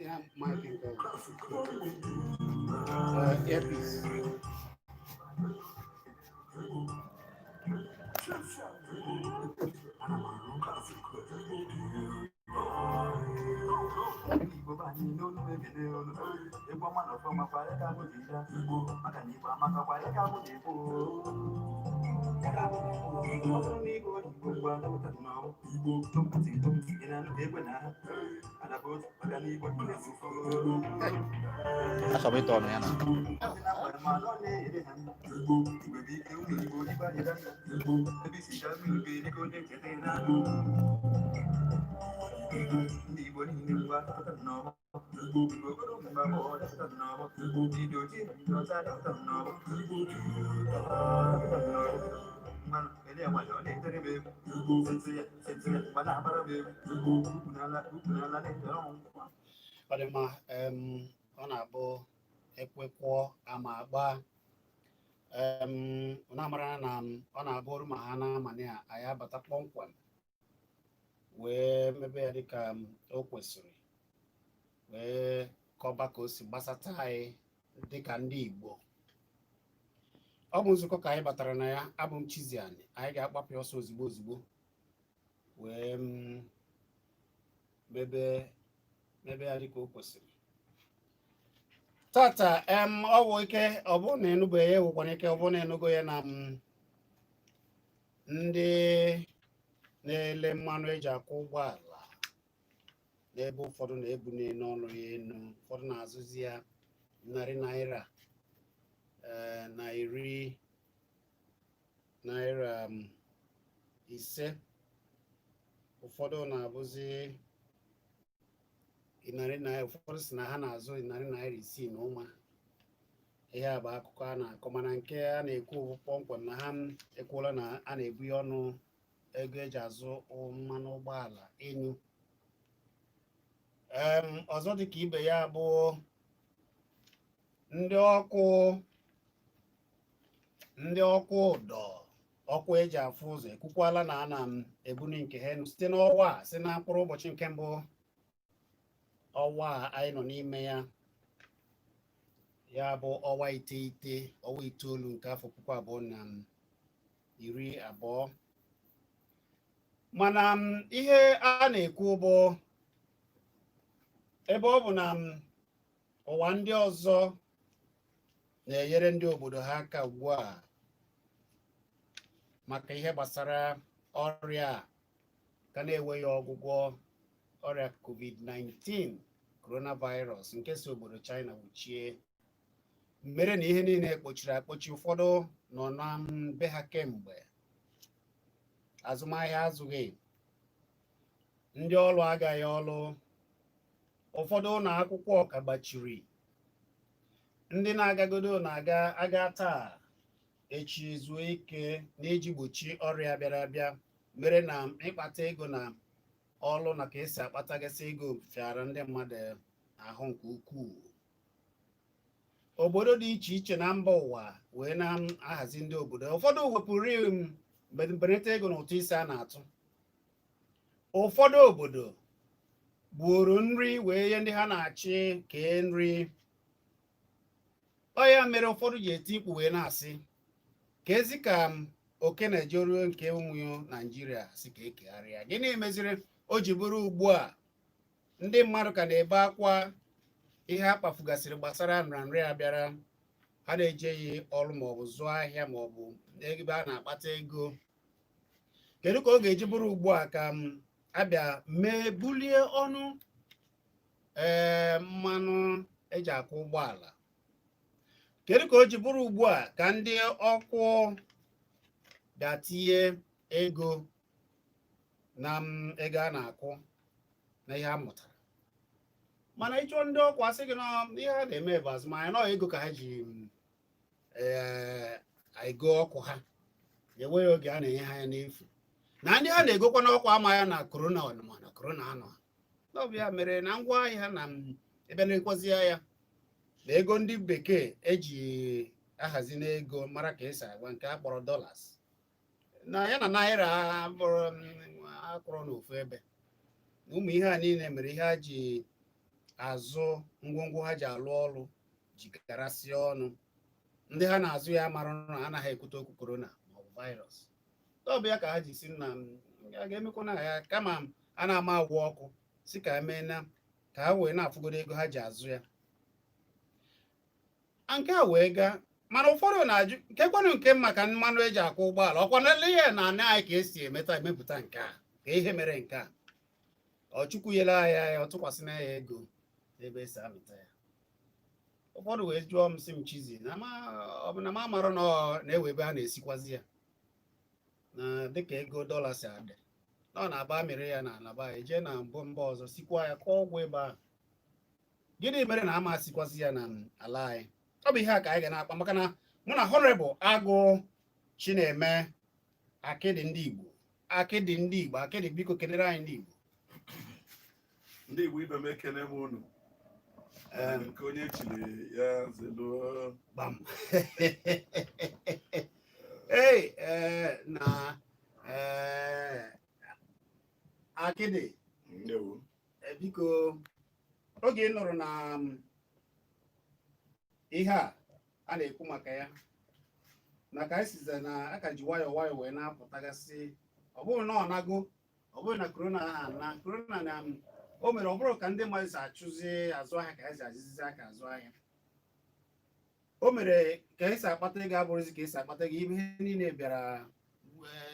Yeah, my people. Earpiece. Sabi ito na yan. Ọdịma ọ na-abụ ekwekwo ama agba na-amara na ọ na-abụrụ ma ha na-amanye anyị abata kpọmkwem wee mebe ya dịka o kwesịrị wee kọba ka o si gbasata anyị dịka ndị Igbo. Ọ bụ nzukọ ka anyị batara na ya. Abụ m Chizzy. Anyị ga-akpapụ ọsọ ozigbo ozigbo wee mebe ya dịka o kwesịrị. Tata ọ bụ ike ọ bụ na enubeghị ya, ewekwana ike ọ bụ na enugo ya na ndị na-ele mmanụ eji akwụ ụgbọala n'ebe ụfọdụ na-ebu n'ọnụ ya enu, ụfọdụ na-azụzi ya $100 na $50, ụfọdụ na-abụzi $100. Ụfọdụ si na ha na-azụ $160 na ụma. Ihe a bụ akụkọ a na-akọ, mana nke a na-ekwu kpọmkwem na ha ekwuola na a na-ebu ya ọnụ ego eji azụ mmanụ ụgbọala enu. Ọzọ dịka ibe ya bụ ndị ọkụ ụdọ, ọkụ eji afụ ụzọ ekwukwala na a na-ebuni nke ha site n'ọnwa a, si na mkpụrụ ụbọchị nke mbụ ọnwa anyị nọ n'ime ya, ya bụ ọnwa itoolu nke afọ 2020. Mana ihe a na-ekwu bụ ebe ọ bụ na ụwa ndị ọzọ na-enyere ndị obodo ha aka ugbu a maka ihe gbasara ọrịa ka na-enweghị ọgwụgwọ, ọrịa COVID-19 coronavirus nke si obodo China wuchie, mere na ihe niile kpochiri akpochi. Ụfọdụ nọ na be ha kemgbe, azụmahịa azụghị, ndị ọrụ agaghị ọrụ, ụfọdụ ụlọ akwụkwọ ka gbachiri, ndị na-agagodo aga taa echi zuo ike na-eji gbochi ọrịa bịara abịa, mere na ịkpata ego na ọlụ na ka esi akpatagasị ego fịara ndị mmadụ ahụ nke ukwuu. Obodo dị iche iche na mba ụwa wee na-ahazi ndị obodo. Ụfọdụ wepụrụ mberede ego na ụtụ isi a na-atụ. Ụfọdụ obodo gbuoro nri wee nye ndị ha na-achị kee nri. Ọ ya mere ụfọdụ ji eti mkpu wee na-asị ka ezi ka oke na-ejeruo nke ụmụ Naijiria si ka ekegharịa. Gịnị meziri o ji bụrụ ugbu a ndị mmadụ ka na-ebe akwa ihe a kpafugasịrị gbasara nrịanrịa bịara, ha na-ejeghị ọrụ maọbụ zụọ ahịa maọbụ ebe a na-akpata ego? Kedu ka ọ ga-eji bụrụ ugbu a ka abịa mee bulie ọnụ mmanụ eji akwụ ụgbọala? Kedu ka o ji bụrụ ugbu a ka ndị ọkụ ga-atinye ego na ego a na-akwụ na ihe a mụtara? Mana ịchọ ndị ọkụ asị gị na ihe ha na-eme bụ azụmahịa, na ego ka ha ji ego ọkụ ha, enweghị oge a na-enye ha ya n'efu. Na ndị ha na-egokwa n'ọkụ ama ya na korona na korona anọ. Ọ bụ ya mere na ngwa ahịa na ebe na-ekwezie ya na ego ndị bekee eji ahazi n'ego mara ka esi agwa nke a kpọrọ dollars na ya na naira bụrụ akụrụ n'ofu ebe. Ụmụ ihe a niile mere ihe ha ji azụ ngwongwo ha ji alụ ọrụ jikarasịa ọnụ. Ndị ha na-azụ ya mara na anaghị ekwute okwu korona maọbụ virus. Ọ bụ ya ka ha ji si na a ga-emekwana ya kama a na-ama agwọ ọkụ si ka emee na ka ha wee na-afụgodo ego ha ji azụ ya. Nke a wee gaa mana ụfọdụ na-ajụ nkekwanụ nke maka mmanụ eji akwụ ụgbọala ọkwa nle ihe na anị anyị ka esi emepụta nke a ka ihe mere nke a ọ chukwunyela ya ọ tụkwasịna ya ego ebe esi amịta ya. Ụfọdụ wee jụọ m sị m Chizzy na ọ bụ na m amara na-ewe ebe a na-esikwazi ya na dịka ego dọla si adị na ọ na-aba amịrị ya na alaba eje na mba ọzọ sikwa ya kọọ ọgwụ ebe ahụ. Gịnị mere na ama asikwazi ya na ala anyị? Ọ bụ ihe a ka anyị ga na-akpa maka na mụ na Honorable Agụ Chineme akịdị ndị Igbo akịdị biko kenere anyị ndị Igbo. Ndị Igbo ibe m ekene m unu nke onye chiri ya zelo gbam na akịdị biko oge nụrụ na ihe a na-ekwu maka ya na ka anyị size na aka ji nwayọọ wee na-apụtagasị ọ bụrụ na ọ nago ọ bụrụ na korona na korona na o mere ọ bụrụ ka ndị mmadụ si achụzi azụ ahịa ka esi azịzi aka azụ ahịa. O mere ka esi akpata ego abụrụzi ka esi akpata ego ihe niile bịara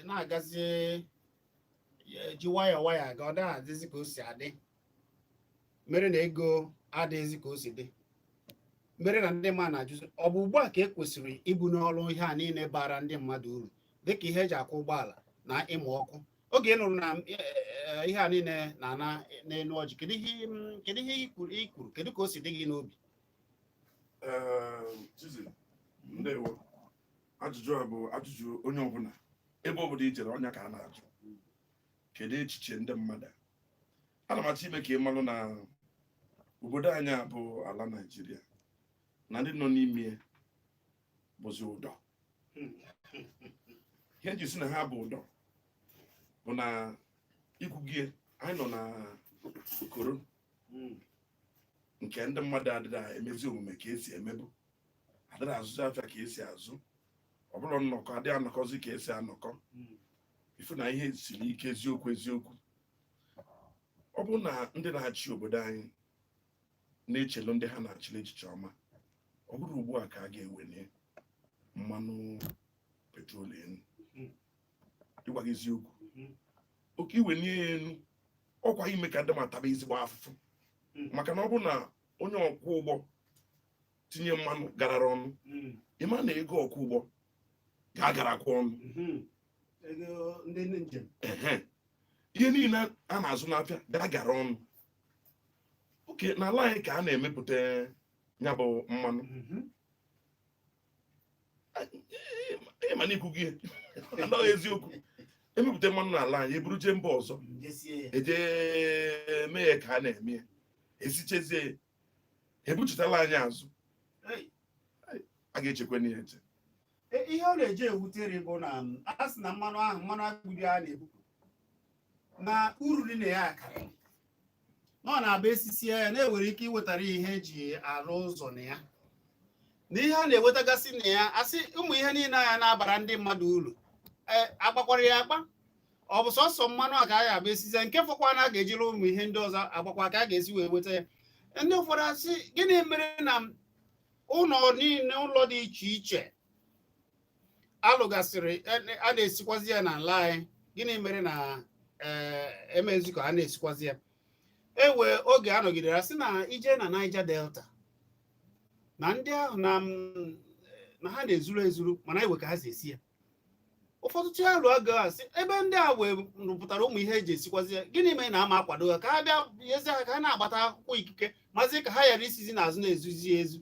na-agazi ji nwayọọ aga ọ dịghị adịzi ka o si adị mere na ego adịghịzi ka o si dị mere na ndị mmadụ na-ajụzi ọ bụ ugbu a ka e kwesịrị ibu n'ọrụ ihe a niile bara ndị mmadụ uru dịka ihe eji akwụ ụgbọala na ịmụ ọkụ. Oge ị nụrụ na ihe a niile na-ana n'elu ọjị kedu ihe i kwuru kedu ka o si dị gị n'obi? Chizzy ndewo. Ajụjụ a bụ ajụjụ onye ọbụla ebe obodo ijere ọnya ka a na-ajụ kedu echiche ndị mmadụ. Ana m achọ ime ka ị malụ na obodo anyị bụ ala Naijiria na ndị nọ n'ime bụzi ụdọ. Ihe nji si na ha bụ ụdọ bụ na ikwugie anyị nọ na okoro nke ndị mmadụ adịghị emezi omume ka esi emebu, adịghị azụzi afịa ka esi azụ, ọ bụrụ nnọkọ adịghị anọkọzi ka esi anọkọ. Ifu na ihe siri ike eziokwu. Ọ bụrụ na ndị na-achị obodo anyị na-echelu ndị ha na-achịla echiche ọma, ọ bụrụ ugbu a ka a ga-ewere mmanụ petrol enu. Ịgwa gị eziokwu, oke iwenye ya enu ọkwa ime ka ndị mataba ezigbo afụfụ maka na ọ bụrụ na onye ọkwọ ụgbọ tinye mmanụ garara ọnụ ịma na ego ọkwọ ụgbọ ga-agarakwa ọnụ. Ihe niile a na-azụ n'afịa ga-agara ọnụ. Oke n'ala anyị ka a na-emepụta ya bụ mmanụ ịma na ikwu gị anaghị eziokwu. Emepụta mmanụ n'ala anyị eburu jee mba ọzọ eje mee ya ka a na-eme ya esichezie ebuchitala anyị azụ a ga-echekwa n'ihe eche. Ihe ọ na-eje ewutere bụ na a sị na mmanụ agbụrụ a na-ebupụ na uru dị na ya akarị na ọ na-abụ esisi ya na-ewere ike iwetara ihe eji arụ ụzọ na ya na ihe a na-ewetagasị na ya asị ụmụ ihe niile anya na-abara ndị mmadụ uru agbakwara ya akpa. Ọ bụ sọsọ mmanụ a ka a ga-abụ esizi nke fọkwa na a ga-ejiri ụmụ ihe ndị ọzọ agbakwa ka a ga-esi wee weta ya. Ndị ụfọdụ asị gịnị mere na ụlọ niile ụlọ dị iche iche alụgasịrị a na-esikwazi ya n'ala anyị gịnị mere na emezi ka a na-esikwazi ya? Ewe oge anọgidere asị na ije na Niger Delta na ndị ahụ na ha na-ezuru ezuru mana ewe ka ha si esi ya. Ụfọdụ tụalụ aga asị ebe ndị a wee rụpụtara ụmụ ihe eji esikwazi ya gịnị mere na ama akwado ha ka ha bịa yezi ha ka ha na-agbata akwụkwọ ikike mazi ka ha ghara isizi n'azụ na-ezuzi ezu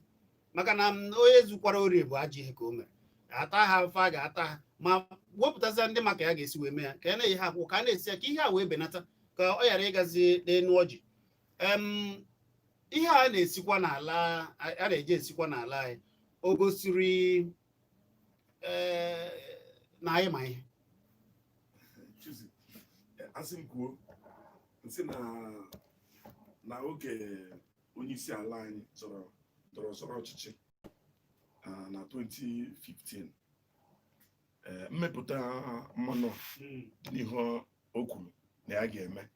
maka na onye zukwara orie bụ ajọ ihe ka o mere ata ha mfe a ga-ata ha ma wepụtazi ndị maka ya ga-esi wee mee ya ka ya na-eyi ha akwụkwọ ka a na-esi ya ka ihe a wee benata ka ọ ghara ịgazi n'elu ọjị. Ihe a na-esikwa n'ala a na-eje esikwa n'ala anyị o gosiri na anyị ma ihe. Chizzy, asị m kwuo nsị na oge onye isi ala anyị zọrọ ọchịchị na 2015 mmepụta mmanụ n'ihe o kwuru na ya ga-eme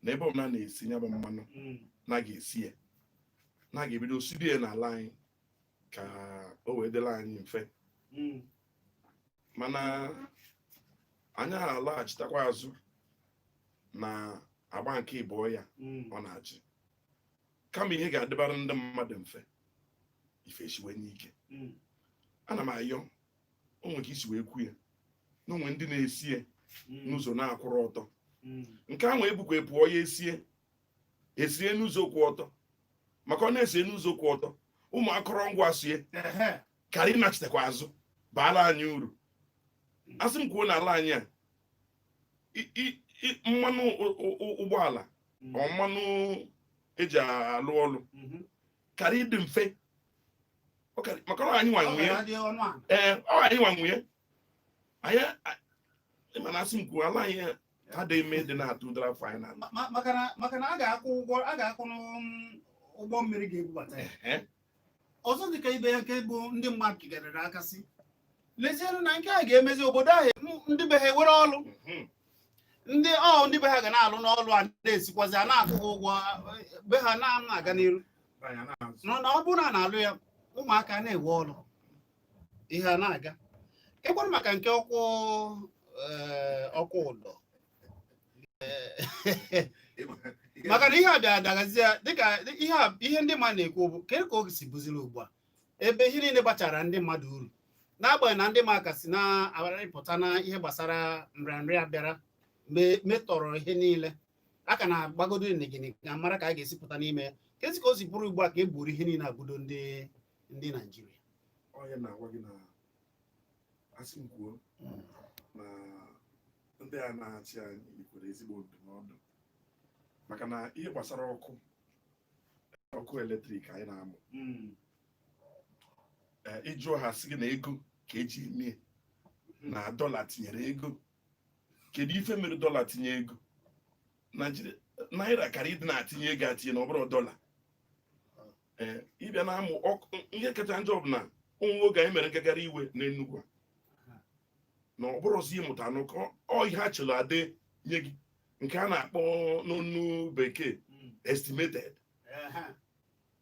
na ebe ọbụla na-esi ya bụ mmanụ na ga-esi ya na ga-ebido siri ya n'ala anyị ka o wee dịla anyị mfe mana anyị alaghachitakwa azụ na agba nke ịbụọ ya ọ na-achị kama ihe ga-adịbara ndị mmadụ mfe ife esiwe n'ike. Ana m ayọ onwe ka isi wee kwu ya na onwe ndị na-esi ya n'ụzọ na-akwụrụ ọtọ nke ahụ ebukwa pụọ ya esie n'ụzọ kwụ ọtọ maka ọ na-esi n'ụzọ kwụ ọtọ ụmụ akọrọngwa sie karị ịnachitekwa azụ baala anyị uru. Asị m kwuo n'ala anyị a mmanụ ụgbọala ọ mmanụ eji alụ ọlụ karị ịdị mfe maka ọ anyị nwanwunye anyị nwanwunye anyị mana asị m kwuo ala anyị adịghị eme dị na-atụ ụdara final maka na a ga-akwụ ụgbọ mmiri ga-ebubata ya. Ọzọ dịka ibe ya nke bụ ndị mmadụ kigarịrị aka sị lezienụ na nke a ga-emezi obodo ahụ ndị be ha ewere ọlụ ndị be ha ga na-alụ n'ọlụ a na-esikwazi a na-akwụ ha ụgwọ be ha na-aga n'iru na ọ bụrụ na a na-alụ ya ụmụaka na-ewe ọlụ ihe a na-aga. Ịkwara maka nke ọkụ ụdọ maka na ihe a bịa dagazie dịka ihe ndị mmadụ na-ekwu bụ ka o si bụziri ugbu a ebe ihe niile gbachara ndị mmadụ uru n'agbanyeghị na ndị maka si na-arịpụta na ihe gbasara nrịanrịa bịara metọrọ ihe niile a ka na-agbagodo negene na mara ka a ga-esi pụta n'ime ya kezi ka o si bụrụ ugbu a ka e gburu ihe niile agbudo ndị Naijiria. Onye na-agwa gị na asị m kwuo na ndị a na-achị anyị kwere ezigbo ndụmọdụ maka na ihe gbasara ọkụ eletrik anyị na-amụ ịjụ ha sị gị na ego ka eji eme na dọla tinyere ego. Kedu ife mere dọla tinye ego? Naira karịa ịdị na-atinye ego atinye na ọ bụrụ dọla. Ịbịa na-amụ ihe kacha njọ bụ na ụmụ oge anyị mere ngagharị iwe n'Enugu na ọ bụrụzi ịmụta n'ụkọ ọ ihe a chọrọ adị nye gị nke a na-akpọ n'onu bekee estimated.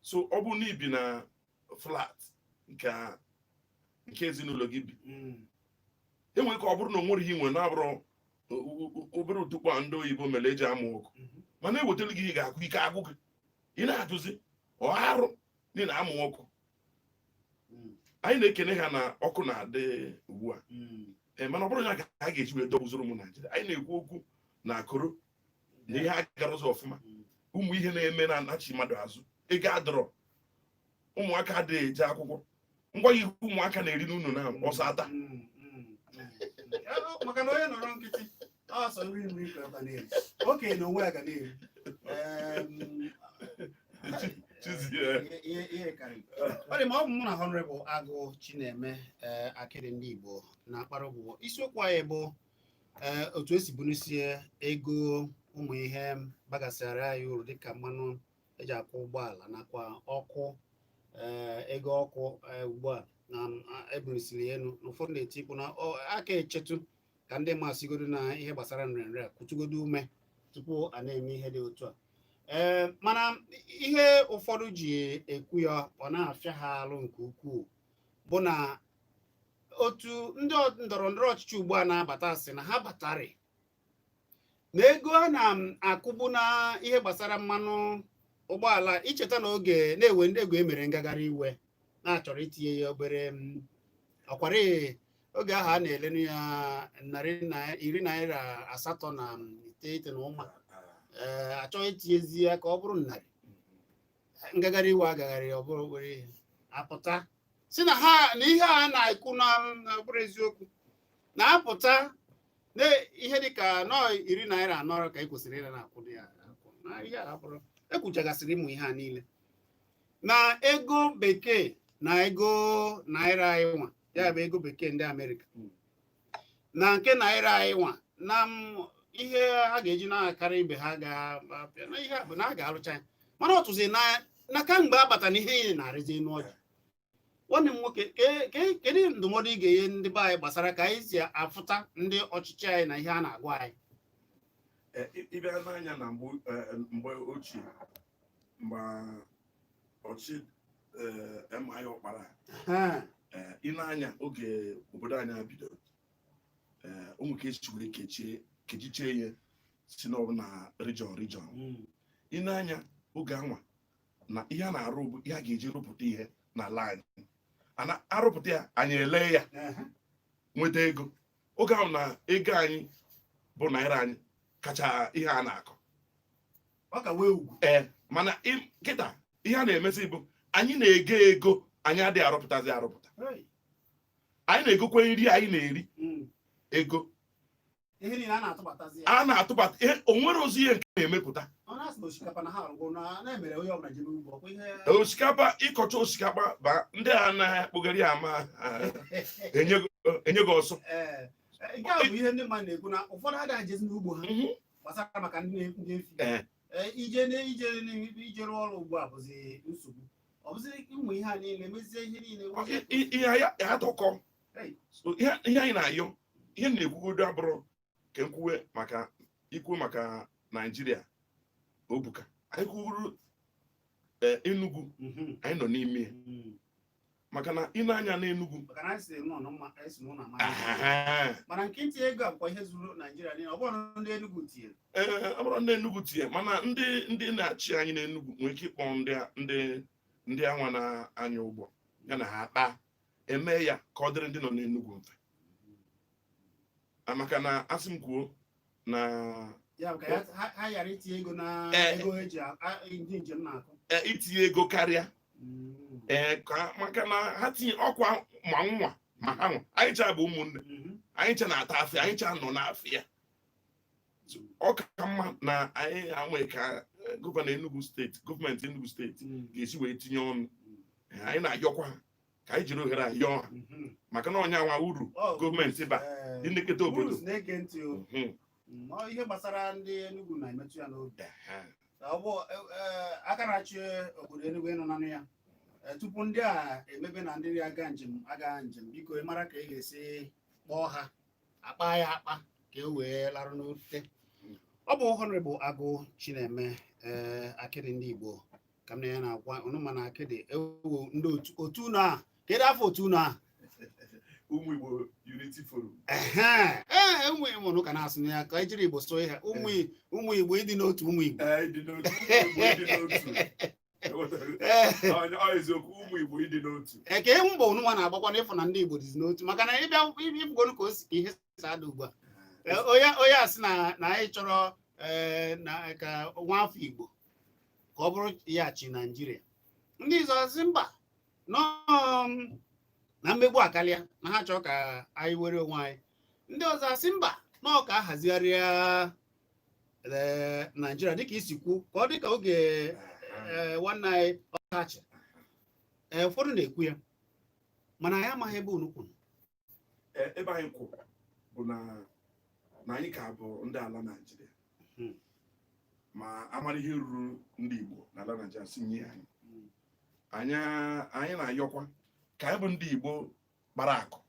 So ọ bụrụ na ibi na flat nke ezinụlọ gị bi enwere ka ọ bụrụ na o nwere ihe nwe na-abụrụ obere ụtụkpọ ndị oyibo mere eji amụ ọkụ mana ewetara gị ị ga-akwụ ike agwụ gị ị na-ajụzi ọharụ dị na amụ ọkụ. Anyị na-ekene ha na ọkụ na-adị ugbu a mana ọ bụrụ ya ka a ga-eji wee dọbụzoro ụmụ Naijiria. Anyị na-ekwu okwu na akụrụ na ihe a gara ụzọ ọfụma ụmụ ihe na-eme na-anachi mmadụ azụ ego adọrọ ụmụaka adịghị eje akwụkwọ ngwa ihe ụmụaka na-eri n'ụlọ na ọsọ ata maka na onye nọrọ nkịtị ọsọ nri ka aba na-eri okenye na onwe ya ga na-eri ihe karịrị. Ọ dị ma ọ bụ mụ na Honorable Agụ Chineme Akịrị ndị Igbo na-akpara ụgwọ isiokwu anyị bụ otu esi bunusie ego ụmụ ihe bagasịara anyị uru dịka mmanụ eji akwụ ụgbọala nakwa ọkụ ego ọkụ ugbu a na ebunisiri elu na ụfọdụ na-etikwu na aka echetu ka ndị mmasịgodo na ihe gbasara nrịanrịa kwutugodo ume tupu a na-eme ihe dị otu a. Mana ihe ụfọdụ ji ekwu ya ọ na-afịa ha alụ nke ukwuu bụ na otu ndị ndọrọ ndọrọ ọchịchị ugbu a na-abata sị na ha batarị na ego a na-akwụbu na ihe gbasara mmanụ ụgbọala icheta na oge na-ewe ndị ego emere ngagharị iwe na-achọrọ itinye ya obere ọkwara oge ahụ a na-elenu ya 889 na ụma achọghị itinyezi ya ka ọ bụrụ narị ngagharị iwe agagharị ọ bụrụ obere ihe apụta si na ihe a na-ekwu na bụrụ eziokwu na-apụta na ihe dịka $90 ka e kwesịrị ịra na-akwụ ya na ihe a bụrụ ekwuchagasịrị ịmụ ihe a niile na ego bekee na ego naira anyị nwa ya bụ ego bekee ndị Amerịka na nke naira anyị nwa na ihe ha ga-eji na-akarị ibe ha ga-apịa na ihe bụ na a ga-arụcha ya mana ọ tụzi na kamgbe a bata na ihe niile na-arịzi n'ọjị. Nwanne m nwoke kedu ndụmọdụ ị ga-enye ndị be anyị gbasara ka anyị si afụta ndị ọchịchị anyị na ihe a na-agwa anyị? Ịbịa n'anya na mgbe ochie mgbe ọchị MI ọkpara ịna-anya oge obodo anyị bidoro ụmụ ka esi were kechichie ihe si na region ịna-anya oge anwa na ihe a na-arụ bụ ihe a ga-eji rụpụta ihe n'ala anyị ana arụpụta ya anyị ele ya nweta ego. Oge ahụ na ego anyị bụ naira anyị kacha ihe a na-akọ ọ ka wee ugwu. Mana kịta ihe a na-emezi bụ anyị na-ego ego anyị adịghị arụpụtazi arụpụta. Anyị na-egokwa nri anyị na-eri ego ihe niile a na-atụbata ihe onwere ozi ihe nke na-emepụta. Osikapa ịkọcha osikapa ba ndị a na-akpụgharị ama enye gị ọsọ. Nke a bụ ihe ndị mmadụ na-ekwu na ụfọdụ adịghị ejezi n'ugbo ha gbasara maka ndị efi. Ije rụọ ọrụ ugbu a bụzi nsogbu. Ọ bụzi ụmụ ihe a niile mezie ihe niile ihe ya tọkọ ihe anyị na-ayọ ihe na-ekwugodo abụrụ ka nkwuwe maka ikwu maka Naijiria obuka anyị kwuru Enugu anyị nọ n'ime maka na ị na-anya n'Enugu mana nke ntị ego akwa ihe zuru Naijiria niile ọ bụrụ ndị Enugu tinyere ọ bụrụ ndị Enugu tinye mana ndị na-achị anyị n'Enugu nwere ike ịkpọ ndị anwa na-anya ụgbọ ya na ha akpa eme ya ka ọ dịrị ndị nọ n'Enugu mfe. Maka na asị m kwuo na ha ghara itinye ego na ego eji ndị njem na-akụ itinye ego karịa maka na ha tinye ọkwa ma nwa ma ha nwa anyị cha bụ ụmụnne anyị cha na-ata afịa anyị cha nọ n'afịa. Ọ ka mma na anyị anwe ka gọọmenti Enugu steeti ga-esi wee tinye ọnụ. Anyị na-ayọkwa ha ka anyị jiri ohere ayọ ha maka na onye anwa uru gọọmenti ba ịnekọta obodo ihe gbasara ndị Enugu na-emetụ ya n'obi. Ọ bụ aka na-achị obodo Enugu ịnọ nanụ ya tupu ndị a emebe na ndị aga njem biko ị mara ka ị ga-esi kpọọ ha akpa ya akpa ka e wee larụ n'ofe. Ọ bụ Honorable Agụ Chineme akịdị ndị Igbo ka m na ya na-agwa unu mana akịdị ewu ndị otu na kedu afọ otu na ụmụ Igbo Unity Forum. Ụmụ Igbo ka na-asụ ya ka ejiri Igbo sụọ ihe ụmụ Igbo ịdị n'otu ụmụ Igbo eziokwu ụmụ Igbo ịdị n'otu ka ewu mbọ unu nwa na-agbakwa n'ịfụ na ndị Igbo dịzi n'otu maka na ịbịa ịbụgonu ka o si ka ihe si ada ugbu a onye asị na anyị chọrọ ka nwa afọ Igbo ka ọ bụrụ ya chi Naijiria. Ndị izọzi mba na mmegbu akarịa na ha chọrọ ka anyị were onwe anyị. Ndị ọzọ asị mba na ọ ka ahazigharịa Naijiria dịka isi kwu ka ọ dịka oge nwanne anyị ọkachi ụfọdụ na-ekwu ya mana anyị amaghị ebe unu kwuru. Ebe anyị kwụ bụ na anyị ka bụ ndị ala Naijiria ma amara ihe ruru ndị Igbo n'ala Naijiria si nye anyị na-ayọkwa ka anyị bụ ndị Igbo gbara akụ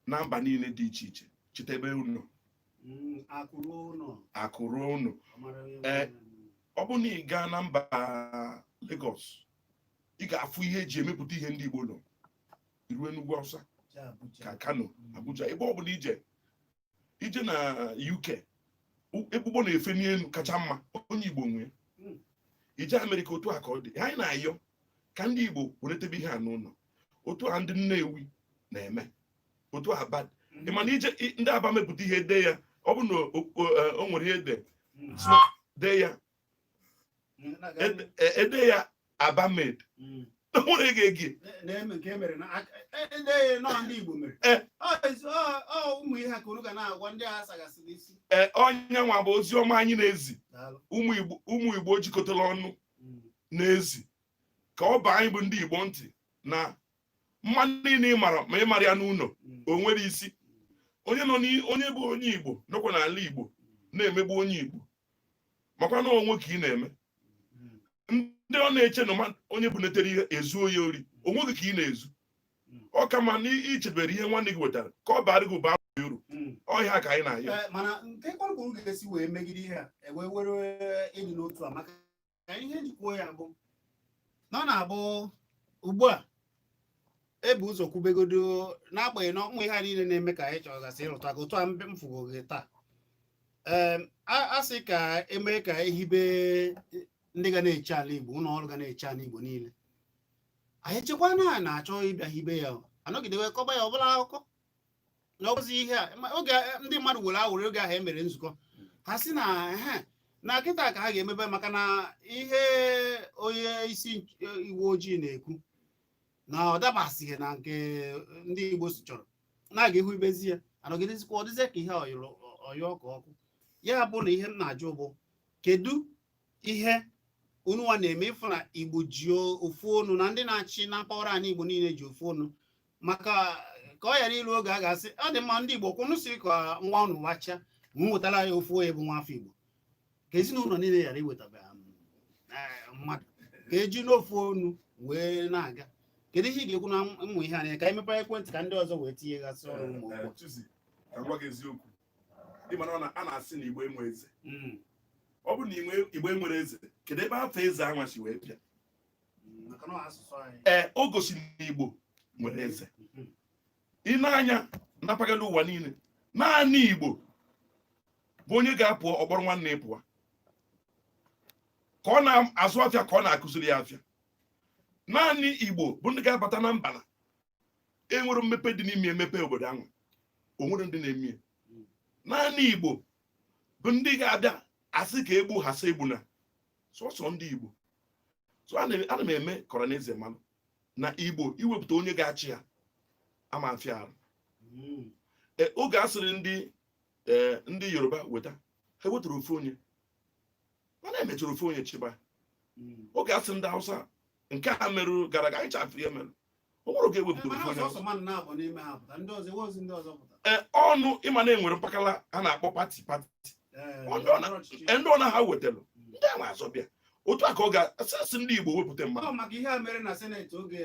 na mba niile dị iche iche chitebe unu akụrụ unu. Ọ bụ na ị gaa na mba Lagos ị ga-afụ ihe eji emepụta ihe ndị Igbo nọ iru Enugu Awụsa ka Kano Abuja ebe ọ bụla ije na UK ekpukpo na-efe n'elu kacha mma onye Igbo nwee. Ije Amerịka otu a ka ọ dị. Anyị na-ayọ ka ndị Igbo weretebe ihe a n'ụlọ otu a ndị Nnewi na-eme otu Aba ịma na ije ndị Aba mepụta ihe ede ya ọ bụ na o nwere ihe de ya ede ya Aba made nwere ga-ege onye nwa bụ ozi ọma anyị na-ezi ụmụ Igbo jikọtara ọnụ na-ezi ka ọ bụ anyị bụ ndị Igbo ntị na mma niile ịmara ma ịmara ya n'ụlọ o nwere isi onye bụ onye Igbo nọkwa n'ala Igbo na-emegbu onye Igbo makwa na onwe ka ị na-eme ndị ọ na-eche na onye bunetere ihe ezuo ya ori onweghị ka ị na-ezu ọ ka ma na ichebere ihe nwanne gị wetara ka ọ bara gị ụba uru ọhịa ka anyị na-aya mana nke kọrọkọrọ ga-esi wee megide ihe a wee were ịdị n'otu a maka ka ihe njikwa ya bụ na ọ na-abụ ugbu a ebu ụzọ kwubegodo n'agbanyeghị na ụmụ ihe a niile na-eme ka anyị chọgasị ịrụta aka otu a m fụgo gị taa a sị ka emee ka ehibe ndị ga na-eche ala Igbo ụlọ ọrụ ga na-eche ala Igbo niile anyị echekwa na-achọ ịbịa hibe ya anọgidewe kọba ya ọbụla akụkọ na ọbụzi ihe a oge ndị mmadụ were awụrụ oge ahụ e mere nzukọ ha sị na kịta ka ha ga-emebe maka na ihe onye isi iwu ojii na-ekwu na ọ dabasịghị na nke ndị Igbo chọrọ na-aga ihu ibezi ya anọgidezikwa ọ dịzie ka ihe ọyọ ọkụ ya bụ na ihe m na-ajụ bụ kedu ihe unu nwa na-eme ịfụ na Igbo ji ofu onu na ndị na-achị na mpaghara anyị Igbo niile ji ofu onu maka ka ọ ghara ilu oge a ga-asị ọ dị mma ndị Igbo kwụnụ si ka nwa unu wachaa ma nwetara ya ofu onye bụ nwa afọ Igbo ka ezinụlọ niile ghara iwetabeghị mmadụ ka eji n'ofu onu wee na-aga kedu ihe ị ga-ekwu na ụmụ ihe anya ka anyị mepee ekwentị ka ndị ọzọ wee tinye gasị ọrụ ụmụ ụgbọ Chizzy ka m gwa gị eziokwu ịmana a na-asị na Igbo enwe eze ọ bụ na Igbo enwere eze kedu ebe afọ eze anwa si wee bịa o gosiri na Igbo nwere eze ị na-anya na mpaghara ụwa niile naanị Igbo bụ onye ga-apụ ọkpọrọ nwanne ịpụwa ka ọ na-azụ afịa ka ọ na-akụziri ya afịa naanị Igbo bụ ndị ga-abata na mbana enwere mmepe dị n'ime emepe obodo ahụ onwere ndị na-eme naanị Igbo bụ ndị ga-abịa asị ka egbu hasa egbu na sọsọ ndị Igbo so ana m eme kọrọneze mmanụ na Igbo iwepụta onye ga-achị ya ama afịa arụ oge asịrị ndị Yoruba weta ha wetara ofu onye mana emechara ofu onye chịba oge asị ndị Hausa nke a merụ gara aga anyị chafere ya merụ o nwere oge ewepụtara ofu onye ọnụ ịma na enwere mpakala a na-akpọ pati ndị ọ na ha wetara ndị a na-azọ bịa otu a ka ọ ga-asị ndị Igbo wepụta mmadụ maka ihe a mere na seneti oge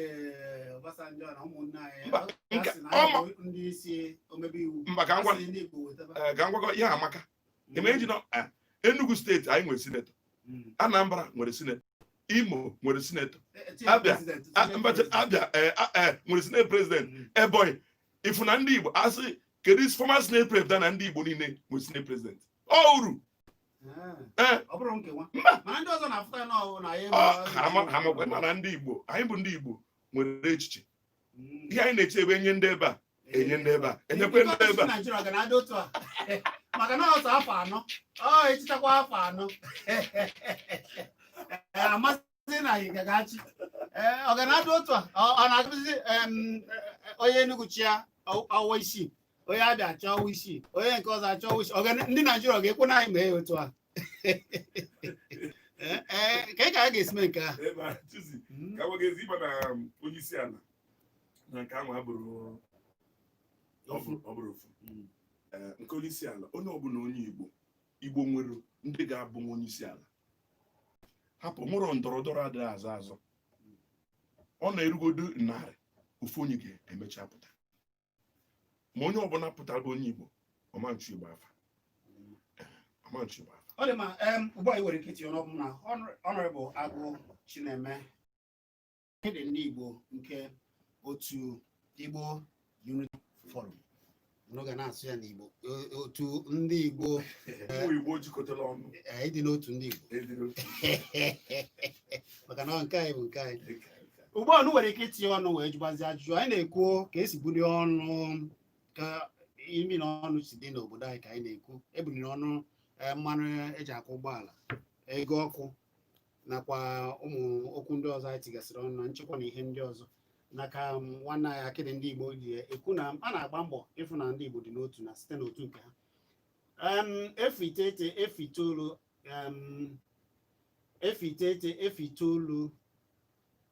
Obasanjo na ụmụnne ndị isi omebe iwu mba ka ngwakọ ihe amaka eme eji na Enugu steeti anyị nwere sinetọ Anambra nwere sinetọ Imo nwere sinetọ Abia nwere sinetọ prezident Ebonyi ifu na ndị Igbo asị kedu isi fọma sinetọ prezident na ndị Igbo niile nwere sinetọ prezident ọ uru mana ndị Igbo anyị bụ ndị Igbo nwere echiche ihe anyị na-eche ebe enye ndị ebe a enye ndị ebe a enyekwe ndị ebe a maka na ọsọ afọ anọ echichakwa afọ anọ amasị na anyị ga-achị ọ ga na-adị otu a ọ na-akụzi onye Enugu chia ọwa isii onye Abịa achọ ọwa isii onye nke ọzọ achọ ọwa isii ndị Naijiria ọ ga-ekwe na anyị mee otu a ka ị ka a ga-esi mee nke a ka wegezi ịba na onye isi ala na nke ahụ abụrụ ofu nke onye isi ala onye ọbụla onye Igbo nwere ndị ga-abụ onye isi ala hapụ mụrụ ndọrọ ndọrọ adịghị azọ azọ ọ na-erugodo narị ofu onye ga-emecha pụta ma onye ọbụla pụtara bụ onye Igbo ọmanchu Igbo afa ọ dị ma ugbu a nwere nkịtị ọnụ na Honorable Agụ Chineme dị ndị Igbo nke otu Igbo Unity Forum n'oge na-asụ ya n'Igbo otu ndị Igbo jikọtara ọnụ ịdị n'otu ndị Igbo maka na nke anyị bụ nke anyị ugbu a nwere ike itinye ọnụ wee jụgbazi ajụjụ anyị na-ekwu ka esi buli ọnụ ka imi na ọnụ si dị n'obodo anyị ka anyị na-ekwu ebuliri ọnụ mmanụ eji akwụ ụgbọala ego ọkụ nakwa ụmụ okwu ndị ọzọ anyị tigasịrị ọnụ na nchekwa na ihe ndị ọzọ n'aka nwanne anyị akịdị ndị Igbo ji ekwu na a na-agba mbọ ịfụ na ndị Igbo dị n'otu na site n'otu nke ha efu iteghete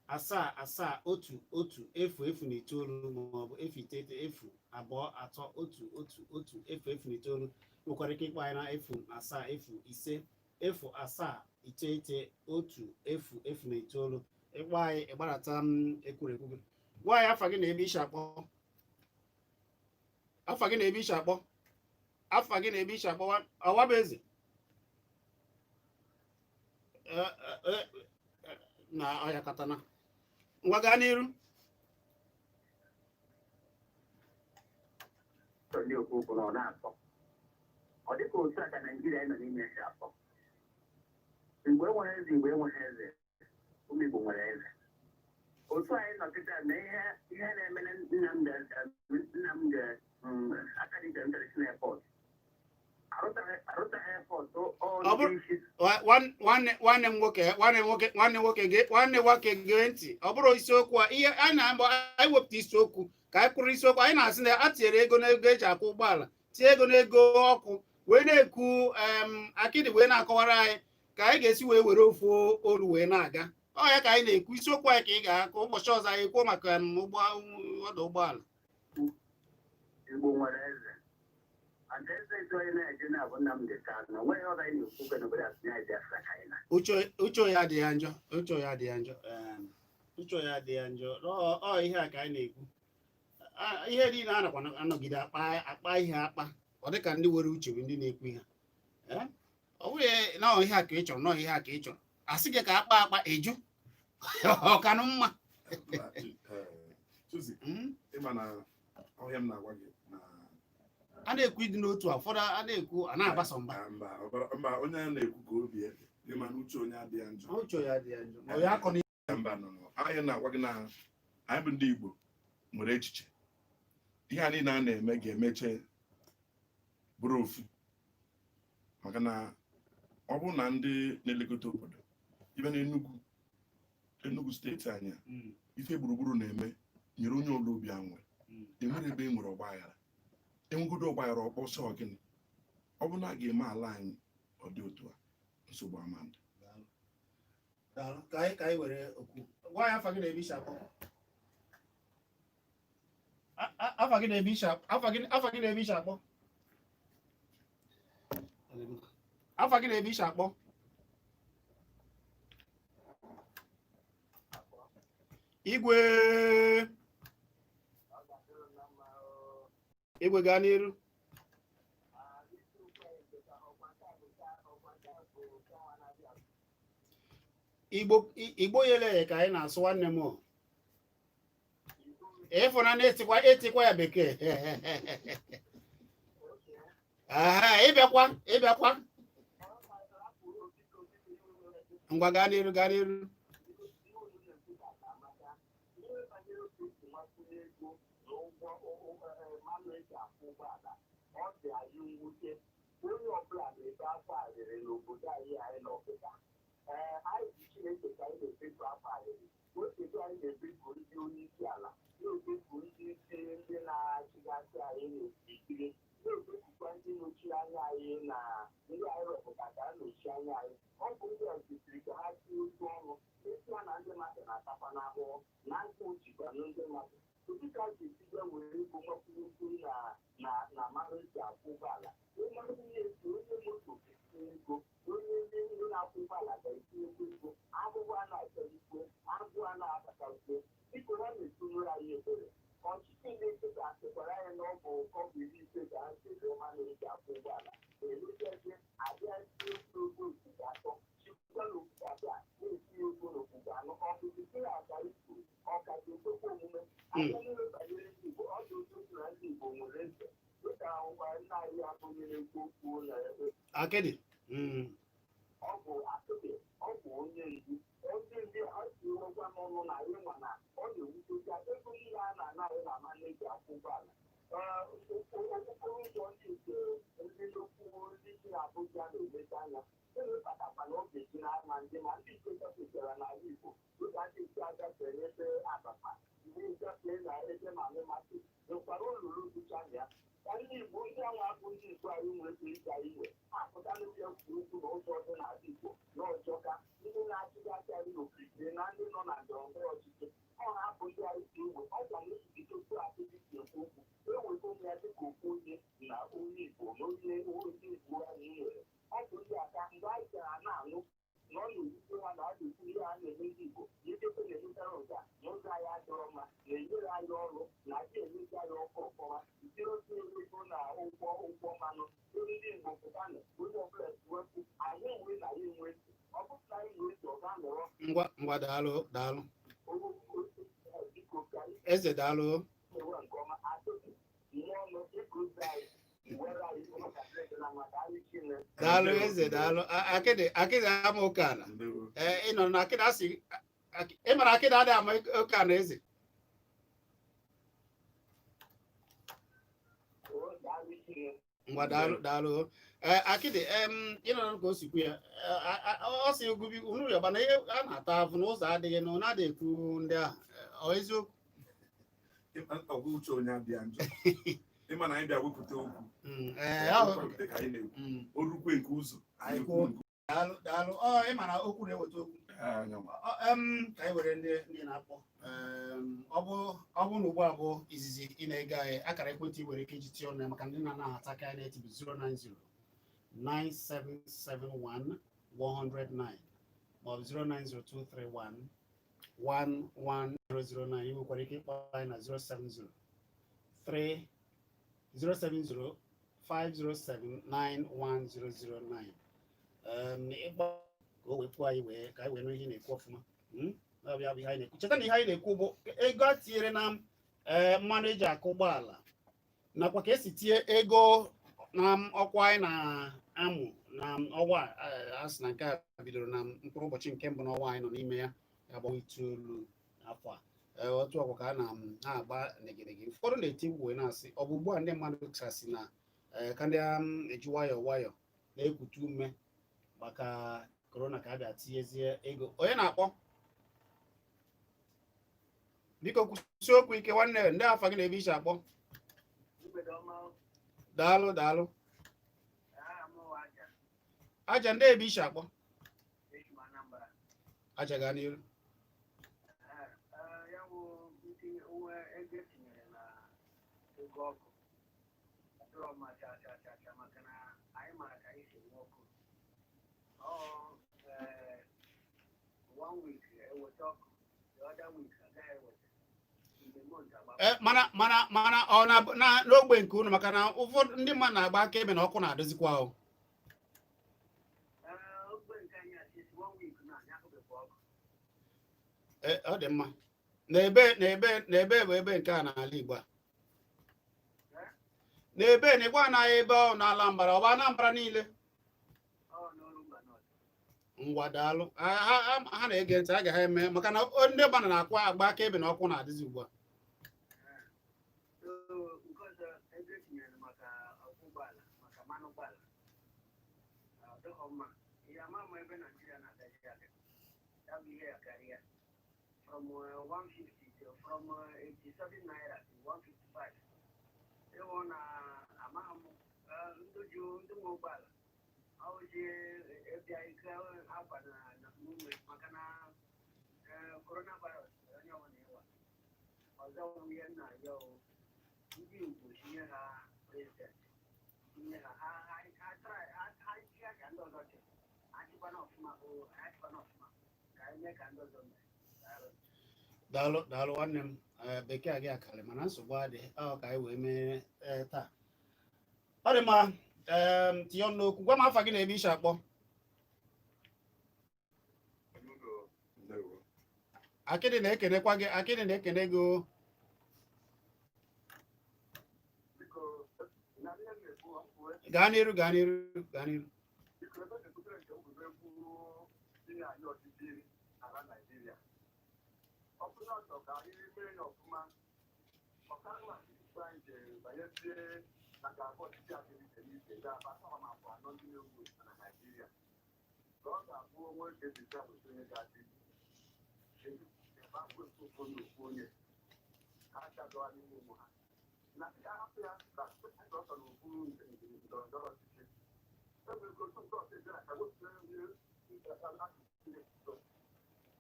asaa asaa otu otu efu efu na itoolu maọbụ efu iteghete efu abụọ atọ otu otu otu efu efu na itoolu nwekwara ike ịkpọ anyị na efu asaa efu ise efu asaa iteghete otu efu efu na itoolu ịkpọ anyị ịgbarata ekwurekwu gị gwa anyị afa gị na ebe ishi akpọ afa gị na ebe ishi akpọ afa gị na ebe ishi akpọ ọwa bụ eze na ọya katana ngwa gaa n'iru ndị okwu na ọ na-atọ ọ dịka otu a ka Naijiria nọ n'ime si atọ mgbe enwere eze mgbe enweghị eze ụmụ Igbo nwere eze otu anyị nọ kịta na ihe na-emere Nnamdi Akadika International Airport arụtaghị airport nwanne m nwoke gee ntị ọ bụrụ isiokwu a ihe a na-agba anyị wepụta isiokwu ka anyị kwụrụ isiokwu anyị na-asị na a tinyere ego n'ego eji akwụ ụgbọala tinye ego n'ego ọkụ wee na-ekwu akịdị wee na-akọwara anyị ka anyị ga-esi wee were ofu olu wee na-aga ọ ya ka anyị na-ekwu isiokwu anyị ka ị ga-akụ ụbọchị ọzọ anyị kwuo maka ọdụ ụgbọala Igbo nwere eze adaeze etu onye na-eje na abụ Nnamdi Kanu onweghị ọga anyị na-ekwu ka n'obodo asị na Biafra ka anyị na uche ya dị ya njọ uche ya dị ya njọ uche ya dị ya njọ ọ ihe a ka anyị na-ekwu ihe niile a nakwa anọgide akpa ihe akpa ọ dịka ndị nwere uche bụ ndị na-ekwu ihe ọ bụghị na ihe a ka ị chọrọ nọ ihe a ka ị chọrọ asị gị ka akpa akpa eju ọkanụ mma ịma na ọhịa m na-agwa gị na a na-ekwu ịdị n'otu a ụfọdụ a na-ekwu a na-agbasa mba mba onye a na-ekwu ka obi ede ịma na uche onye adịghị njọ uche ya dị ya njọ ma ya akọ mba nọ anyị na-agwa gị na anyị bụ ndị Igbo nwere echiche ihe a niile a na-eme ga-emeche bụrụ ofu maka na ọ bụrụ na ndị na-elekọta obodo ibe na Enugu steeti anyị ife gburugburu na-eme nyere onye ọla obi anwere enwere ebe e nwere ọgbaghara enwegodo ọgbaghara ọkpọsọ gịnị ọ bụrụ na a ga-eme ala anyị ọ dị otu a nsogbu amandụ ka anyị were okwu gwa ya afa gị na-ebe isi akpọ afa gị na-ebe isi akpọ afa gị na-ebe isi akpọ afa gị na-ebe isi akpọ igwe gaa n'iru Igbo yele ka anyị na-asụ nwanne m ịfụna na-etikwa ya bekee ịbịakwa ngwa gaa n'iru onye ọbụla na-ebe afọ arịrị n'obodo anyị n'ọbụla anyị ji Chineke ka anyị na-ebebu afọ arịrị ochedo anyị na-ebebu ndị onye isi ala na-ebebu ndị isi ndị na-achịgasị anyị n'okirikiri na-ebepụkwa ndị nọchi anya anyị na ndị anyị rọpụta ka a nọchi anya anyị ọ bụ ndị ọzụziri ka ha sie otu ọnụ esi ya na ndị mmadụ na-atakwa n'ahụhụ na nke ojikwa na ndị mmadụ dịka a ga-esiga were ego nwakwunye ukwu na mmanụ eji akwụ ụgbọala onye moto ga-etinye ego onye ndị na-akwụ ụgbọala ga-etinye ego agụgụ a na-achọlikwe agụ a na-abatakwe biko ha na-etinye anyị ebere ọchịchị na-echeta asịkwara anyị na ọ bụ kọbụ 15 ka ha sebe mmanụ eji akwụ ụgbọala emechazie abịa tie ogo okpukpe atọ chikwa n'okpukpe abịa na-etinye ego n'okpukpe anọ ọ bụ site na aka ikwu ọka ga-ekwekwa omume anya niile banyere ndị Igbo ọ dị otu na ndị Igbo nwere eze dịka ngwa nna anyị abụnyere okwu na akịdị ọ bụ akịdị ọ bụ onye ndu ndị a si nwekwa n'ọnụ na anyị nwa na ọ na-ewutozi ego niile a na-ana anyị na ama na-eji akwụ ụgbọala okporo ụzọ ndị nke ndị nnukwu ndị si na Abuja na-eleta anya ewebatakwala oge ji n'ama ndị ma ndị nke chọpụtara n'ala Igbo dịka ndị isi agafee n'ebe Abapa ndị gafee na ebe Mamịmatị nwekwara olulu dịcha ya ka ndị Igbo ndị ahụ abụ ndị Igbo anyị nwere ịga iwe apụta n'ụlọ kwuru okwu na ụzọ dị n'ala Igbo na Ọjọka ndị na-achịgasị anyị n'okirikiri na ndị nọ na ndọrọndọrọ ọchịchị ọ hapụ ndị anyị si egbe ọ ga na-esite otu akụkọ si ekwu okwu eweta onye ya dịka okwu onye na onye Igbo na onye Igbo anyị nwere ọ bụ ndị aka mgbe anyị gara na-anụ na ọ na-erute ha na ọ na-ekwu ihe a na-eme ndị Igbo na-edekwe na-emetara ụda na ụzọ anyị adọrọ mma na-enyere anyị ọrụ na adị emezi anyị ọkụ ọfọma jiri otu ego na ụgwọ mmanụ ndị Igbo pụtanụ onye ọbụla wepụ anyị enwe na ya enwe ọ bụrụ na anyị na-eso ọga nọrọ ngwa daalụ eze daalụ daalụ eze daalụ akịdị ama oke ala ị nọ na akịdị asị ị mara akịdị adịghị ama oke ala eze ngwa daalụ akịdị ị nọ ka o sikwu ya ọ sị ogubi unu yọba na ihe a na-ata afụ n'ụzọ adịghị na ọ na-adị ekwu ndị ahụ ọ eziokwu ọgwụ uche onye abịa njọ ịma na anyị bịa wepụta okwu ka anyị na-ekwu orukwe nke ụzọ daalụ ị ma na okwu na-eweta okwu ka anyị were ndị na-akpọ ọ bụ na ugbu a bụ izizi ị na-ege anyị akara ekwentị were ike iji tie ọnụ ya maka ndị na-anahata ka anyị na-etibi 0909771 109 maọbụ 09023111009 ị nwekwara ike ịkpọ anyị na 07035079109 ịgba ka o wepụ anyị wee ka anyị wee nwee ihe na-ekwu ọfụma ọbịa bụ ihe anyị na-ekwu cheta na ihe anyị na-ekwu bụ ego a tinyere na mmanụ eji akụ ụgbọala nakwa ka esi tinye ego na ọkwa anyị na-amụ na ọnwa a sị na nke a bidoro na mkpụrụ ụbọchị nke mbụ n'ọnwa anyị nọ n'ime ya agbanwe 9 afọ a otu ọkwa ka a na-agba negedege ụfọdụ na-eti mgbe na-asị ọ bụ ugbu a ndị mmadụ kasị na ka ndị eji nwayọọ na-ekute ume maka korona ka a bịa tinyezie ego onye na-akpọ biko kwụsị okwu ike nwanne ndị afa gị na-ebe iche akpọ daalụ aja ndị ebe iche akpọ aja gaa n'iru mana ọ na n'ogbe nke unu maka na ụfọdụ ndị mmadụ na-agba akaebe na ọkụ na-adozikwa ahụ ọ dị mma n'ebe bụ ebe nke a n'ala Igbo a n'ebe na ịgwa anaghị ebe ọ n'ala mbara ọ bụ Anambra niile ngwa daalụ ha na-ege ntị agaghị eme maka na ndị mmadụ na-akwa agba akaebe na ọkụ na-adịzi ugbu a from 150 to from 87 naira to 155. They want amount ndoju ndị mobile. How je FBI ka apa na movement maka na coronavirus onye ọ na-ewa. Ọzọ onye na yo ndị Igbo tinye ha president. Tinye ha try ha ka ndị ọzọ che. Achịkwana ọfụma ka anyị ka ndị ọzọ mee. daalụ nwanne m bekee a gị akarị mana nsogbu adị ka anyị wee mee taa ọ dị mma tinye ọnụ n'okwu gwa m afa gị na-ebe iche akpọ akịdị na-ekenekwa gị akịdị na-ekene gị gaa n'iru ka ihe mere ya ọfụma ọkara anyị banyezie na ga-abụ ọchịchị adịrịche n'iche ga-abata ọmapụ anọ ndị na-egwu na Naịjirịa ka ọ ga-abụ onwe oge ezicha bụzi onye ga-adị okwu onye ha chadọwa n'ime ụmụ ha na ndị ahapụ ya ka ọsọ n'okpuru ndọrọndọrọ ọchịchị ebe gotu nke ọchịchị na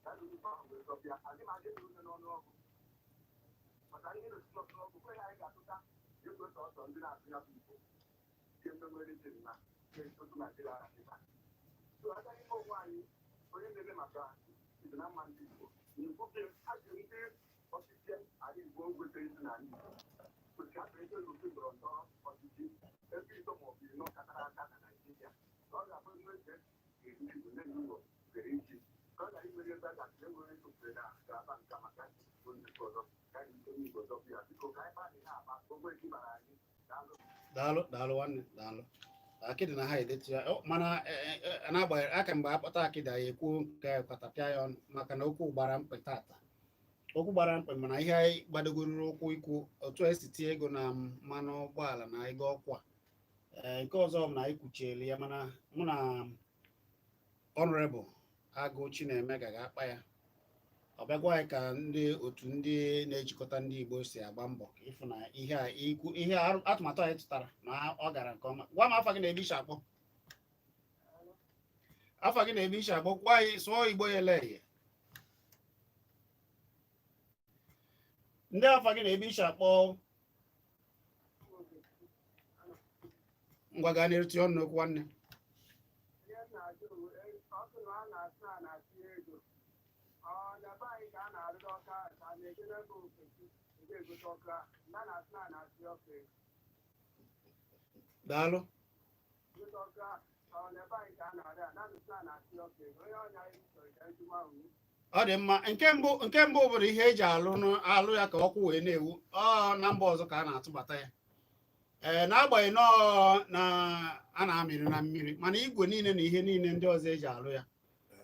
ka daalụ nwanne daalụ akịdị na ha edetu ya mana na-agbanyeghị aka mgbe akpọta akịdị ya ekwu nke katapịa ya ọnụ maka na okwu gbara mkpị tata okwu gbara mkpị mana ihe anyị gbadogoruru ụkwụ ikwu otu esi tie ego na mmanụ ụgbọala na ego ọkwa nke ọzọ m na anyị kwuchielu ya mana mụ na honorable agụ Chineme ga-akpa ya ọ bịagwa anyị ka ndị otu ndị na-ejikọta ndị Igbo si agba mbọ ịfụ na ihe atụmatụ anyị tụtara na ọ gara nke ọma. Gwa m afọ gị na-ebe iche akpọ gwa anyị sụọ Igbo ya ele ndị afọ gị na-ebe iche akpọ ngwa gaa n'erite ọnụ n'okwu nwanne. Daalụ ọ dị mma nke mbụ obodo ihe eji alụ ya ka ọkwụ wee na-ewu na mba ọzọ ka a na-atụbata ya n'agbanyeghị na a na-amịrị na mmiri mana igwe niile na ihe niile ndị ọzọ eji alụ ya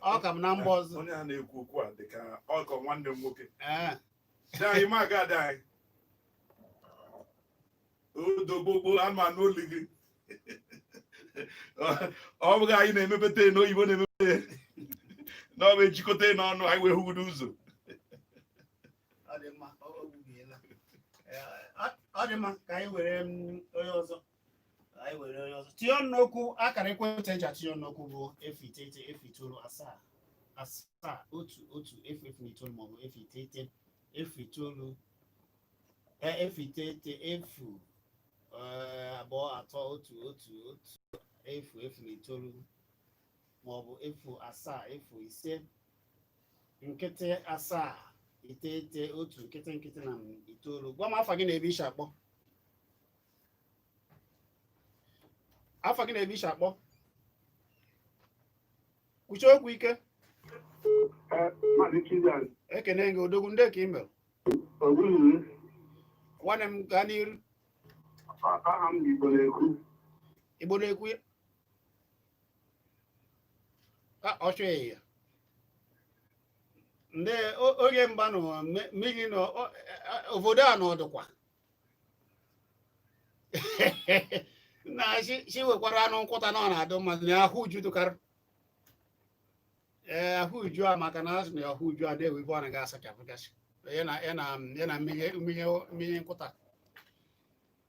ọ ka m na mba ọzọ onye a na-ekwu okwu a dị ka ọkọ nwanne m nwoke anyị ma agadi anyị odogbogbo anụmanụ oli gị ọ bụghị anyị na-emepeta n'oyibo na-emepeta na ọ bụ ejikọta n'ọnụ anyị wee hụrụ ụzọ ọ dị mma ka anyị were onye ọzọ tinye ọnụ n'okwu akara ekwentị eji atinye ọnụ n'okwu bụ 089-701-109 maọbụ 089-231-111 maọbụ 070-5 nkịtị 7-9 nkịtị na 9. Gwa m afa gị na-ebe iche akpọ kwuchie okwu ike. Ekene gị odogwu ndị ka imel nwanne m gaa n'iru. Igbo na-ekwu ọchụ ya ndị oge mba nọ mmiri obodo a n'ọdụkwa na chi wekwara anụ nkwụta na ọ na-adụ mmadụ na ahụ uju dụkara ahụ uju a maka na asị na ahụ uju a na-ewe ibe ọ na-ga asachapụgasị ya na mmiri nkwụta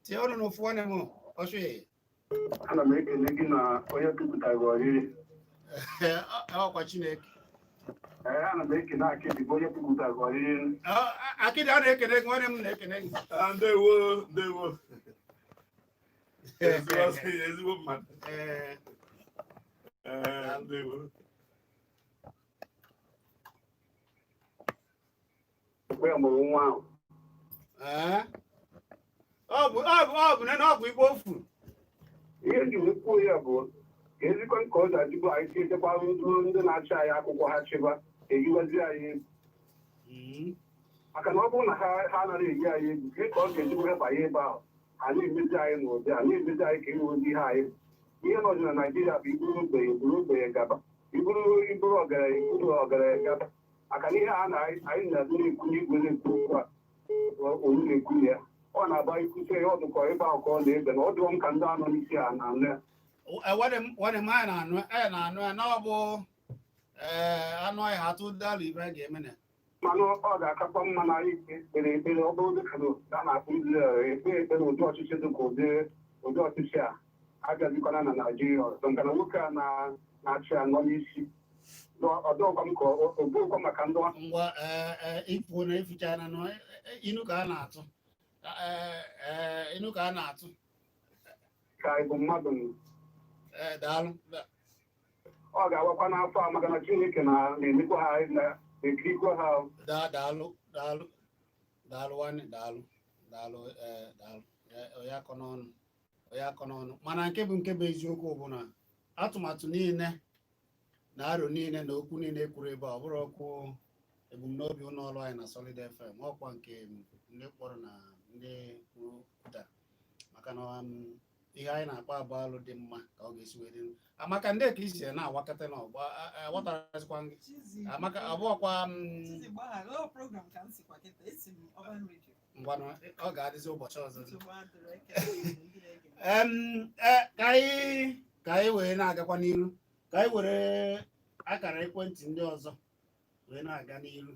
tie ọnụ n'ofu nwanne m ọchụ ya. Ana m ekele gị na onye tụpụtara ọrịrị ọkwa Chineke. Ana m ekele akịdị bụ onye tụpụtara ọrịrị. Akịdị a na-ekele gị nwanne m na-ekele gị. Ndewo ezigbo mmadụ. Ndewo mgbe mụrụ nwa ahụ ọ bụ na ọ bụ Igbo ofu. Ihe ndị kwuo ya bụ ka ezikọ nke ọ ga-adịbụ anyị si echekwa ndị na-achị anyị akwụkwọ ha chịba eyiwazi anyị egwu maka na ọ bụrụ na ha anaghị eyi anyị egwu ka ọ ga-ejikwa ha banye ebe ahụ ha na-emezi anyị n'ụdị a na-emezi anyị ka enwezi ihe anyị ihe nọzi na Naịjirịa bụ iburu ogbenye gaba iburu ọgaranya gaba maka na ihe anyị na-adị na-ekwu n'igwe na-ekwu okwu a onye na-ekwu ya ọ na-agba ikwute ya ọdụkọ ebe ahụ ka ọ na-ebe na ọ dụọ m ka ndị anọ n'isi a na-anụ ya nwanne m anyị na-anụ ya na ọ bụ anụ anyị atụ dalụ ibe ga-eme na mana ọ ga-akakwa mma na anyị kpere ekpere ọ bụrụ dịka a na-akpụ ekpere ekpere ụdị ọchịchị dịka ụdị ọchịchị a agazikwana na Naịjirịa ọzọ nka na nwoke a na-achị anọ n'isi ọdọkwa m ka ogokwa maka ndị ngwa ifu na ifuchana no inu ka a na-atụ inu ka a na-atụ ka ịbụ mmadụ daalụ ọ ga-awakwa n'afọ a maka na Chineke na-emekwa ha na-ekirikwa ha daalụ nwanne daalụ onye akọ n'ọnụ mana nke bụ eziokwu bụ na atụmatụ niile na aro niile na okwu niile ekwuru ebe ọ bụrụ okwu ebumnobi ụlọ ọrụ anyị na Solid FM ọkwa nke ndị kpọrọ na ndị kwuta maka na ihe anyị na-akpọ abụ alụ dị mma ka ọ ga-esi wee dị amaka ndị ka isi na-awakọta na ọgba aghọtarazikwa gị amaka abụọkwa ngwanụ ọ ga-adịzi ụbọchị ọzọ ka anyị wee na-agakwa n'iru ka anyị were akara ekwentị ndị ọzọ wee na-aga n'iru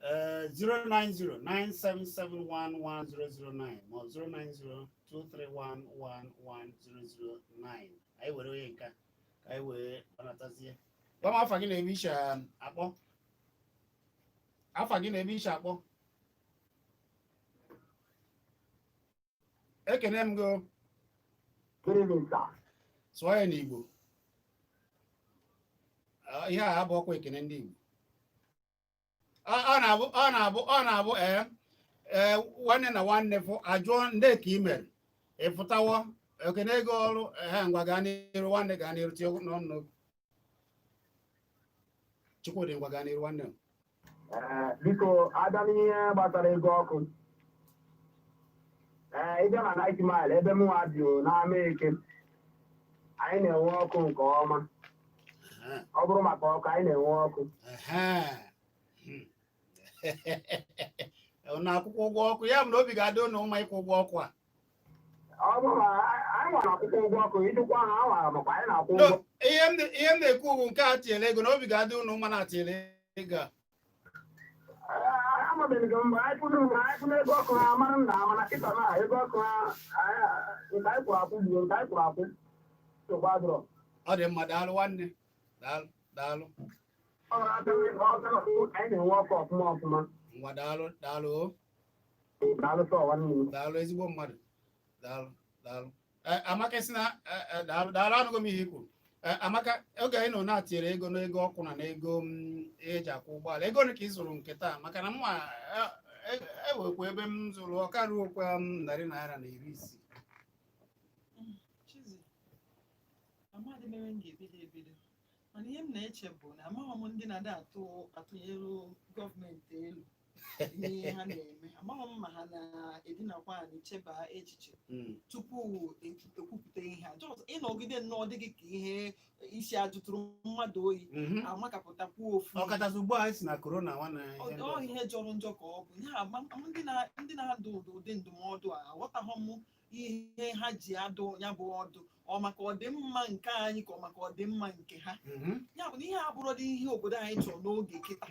09097711009 ma 09023111009 anyị were onye nka ka anyị wee kpanatazie gwa m afa gị na-ebe iche akpọ ekene m go sụọ ya n'Igbo ihe a abụ ọkwa ekene ndị Igbo ọ na-abụ nwanne na nwanne fụ ajụọ ndị ka i mere ịfụtawo ekene ego ọrụ ngwa gaa n'iru nwanne gaa n'iru tie n'ọnụ Chukwudị ngwa gaa n'iru nwanne biko ada n'ihe gbasara ego ọkụ ịbịa na 90 mile ebe m nwa dị n'ama Eke anyị na-enwe ọkụ nke ọma ọ bụrụ maka ọkụ anyị na-enwe ọkụ na akwụkwọ ụgwọ ọkụ ya bụ na obi ga-adị ụnụ mma ịkwụ ụgwọ ọkụ a ọ bụrụ na anyị nwere akwụkwọ ụgwọ ọkụ ijikwa ha nwara makwa anyị na-akwụ ụgwọ ihe m na-ekwu ugwu nke a tinyere ego na obi ga-adị ụnụ mma na atinyere ego a amabeghị m mgbe anyị kwụrụ ego ọkụ ha mara nna mana kịta na ego ọkụ ha nke anyị kwụrụ akwụ gburu nke anyị kwụrụ akwụ sokwadụrọ ọ dị mma daalụ nwanne daalụ anyị na-enwe ọkụ ọfụma ngwa daalụ daalụ ezigbo mmadụ daalụ amaka si na daalụ anụgo m ihe i kwuru amaka oge anyị nọ na-atinyere ego n'ego ọkụ na n'ego eji akwụ ụgbọala ego ole ka ị zụrụ nke taa maka na mma ewekwa ebe m zụrụ ọkaruo okwa $160 Chizzy, amadị mere m ga-ebido mana ihe m na-eche bụ na amaghị m ndị na-ada atụnyere gọọmenti elu ihe ha na-eme amaghị m ma ha na-edinakwa anyị cheba echiche tupu ekwupụta ihe a ịnọgide nnọọ dịghị ka ihe isi ajụtụrụ mmadụ oyi amakapụtakwu ofu ọkachasị ugbu a si na korona ọ ihe jọrọ njọ ka ọ bụ ndị na-adụ ụdị ndụmọdụ a aghọtaghị m ihe ha ji adụ ya bụ ọdụ ọ maka ọdịmma nke anyị ka ọ maka ọdịmma nke ha ya bụ na ihe abụrụ dị ihe obodo anyị chọrọ n'oge kịta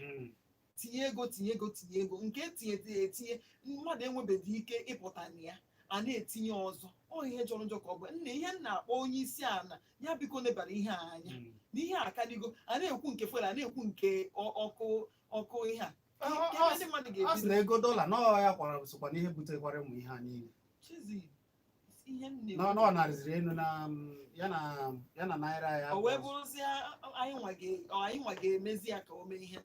tinye ego nke etinye mmadụ enwebeghị ike ịpụta na ya a na-etinye ọzọ ọ ihe jọrọ njọ ka ọ bụ nna ihe na-akpọ onye isi ala ya biko nebara ihe a anya na ihe akadigo a na-ekwu nke fere a na-ekwu nke ọkụ ihe a ndị mmadụ ga-ebido na ego dọla nọ ya kwara sokwa n'ihe butekwara ụmụ ihe a niile Chizzy nọ narịziri elu na ya na naira ya o wee bụrụzie anyị nwa ga-emezi ya ka o mee ihe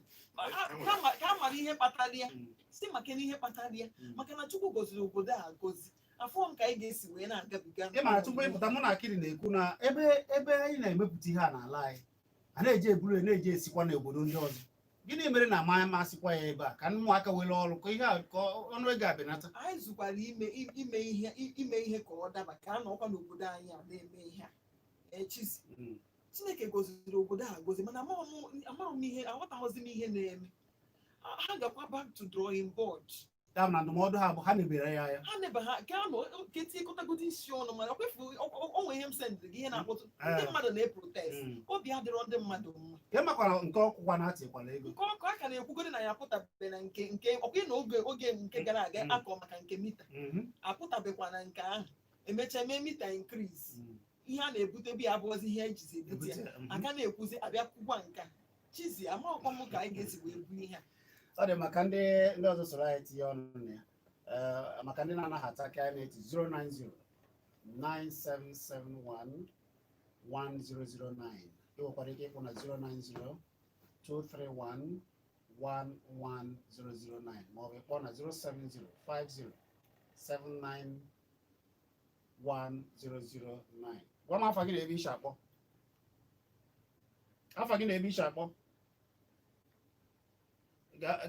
ka a mara ihe kpatara ya si maka na ihe kpatara ya maka na Chukwu goziri obodo a gozi afọ m ka anyị ga-esi wee na-agabiga ịmara tupu ịpụta mụ na Akịrị na-ekwu na ebe anyị na-emepụta ihe a n'ala anyị a na-eji eburu na-eji esikwa n'obodo ndị ọzọ gịnị mere na amaghị amasịkwa ya ebe a ka ụmụaka were ọrụ ka ihe a ka ọnụ ego abịanata anyị zụkwara ime ihe ka ọ daba ka a nọkwa n'obodo anyị a na-eme ihe a Chizzy Chineke goziri obodo a gozi mana amaghị m ihe aghọtaghịzi m ihe na-eme ha gakwa back to drawing board ya na ndụmọdụ ha bụ ha nebere ya anya ha neba ha ka anọ ketikọtagodi isi ọnụ mana kwefu onwe ihe m sendịrị gị ihe na-akpọtụ ndị mmadụ na-eprotest obi adịrọ ndị mmadụ mma ka makwara nke ọkwụkwa na-atịkwala ego nke ọkụ aka na-ekwugodi na ya apụtabe na nke ọkwa na oge nke gara aga akọ maka nke mita apụtabekwa na nke ahụ emechaa mee mita increase ihe a na-ebute bi abụọzi ihe ejizi ebute ya aka na-ekwuzi abịa kwukwa nka Chizzy amaọkwa m ka anyị ga-esi wee bu ihe a ọ dị maka ndị ọzọ soro anyị tinye ọnụ na ya maka ndị na-anaghị ata aka anyị na-eti 09097711009 ịnwekwara ike ịkwụ na 09023111009 maọbụ ịkpọ na 07050791009. Gwa m afa gị na-ebe ishi akpọ. Afa gị na-ebe ishi akpọ.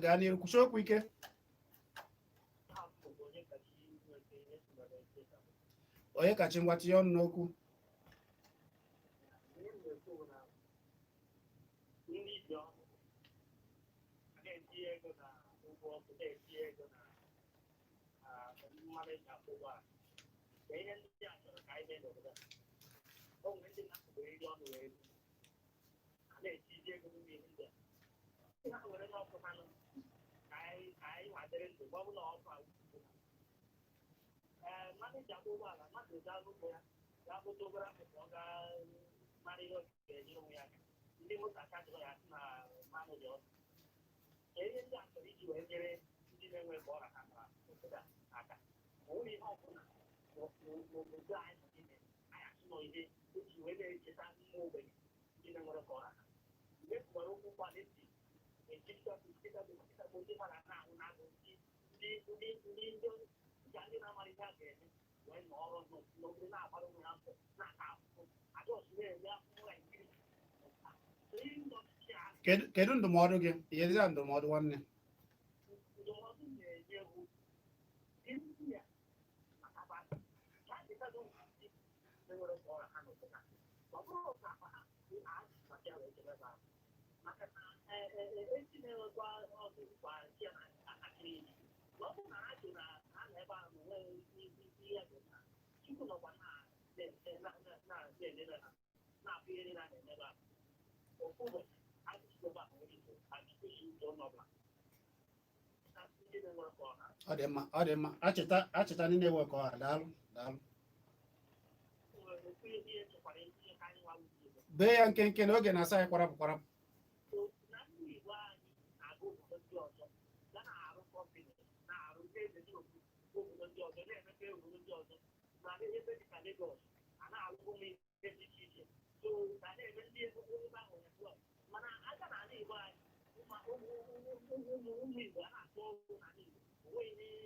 Gaa n'iru kwuchi okwu ike. Onye kachi ngwa tinye ọnụ n'okwu. Kedu ndụmọdụ gị? Ihe ndụmọdụ nwanne. Ọ dị mma. Achịta ndị na-ewekọ ọha. Daalụ. Bee ya nkenke na oge na-asa ya kwarapụ kwarapụ.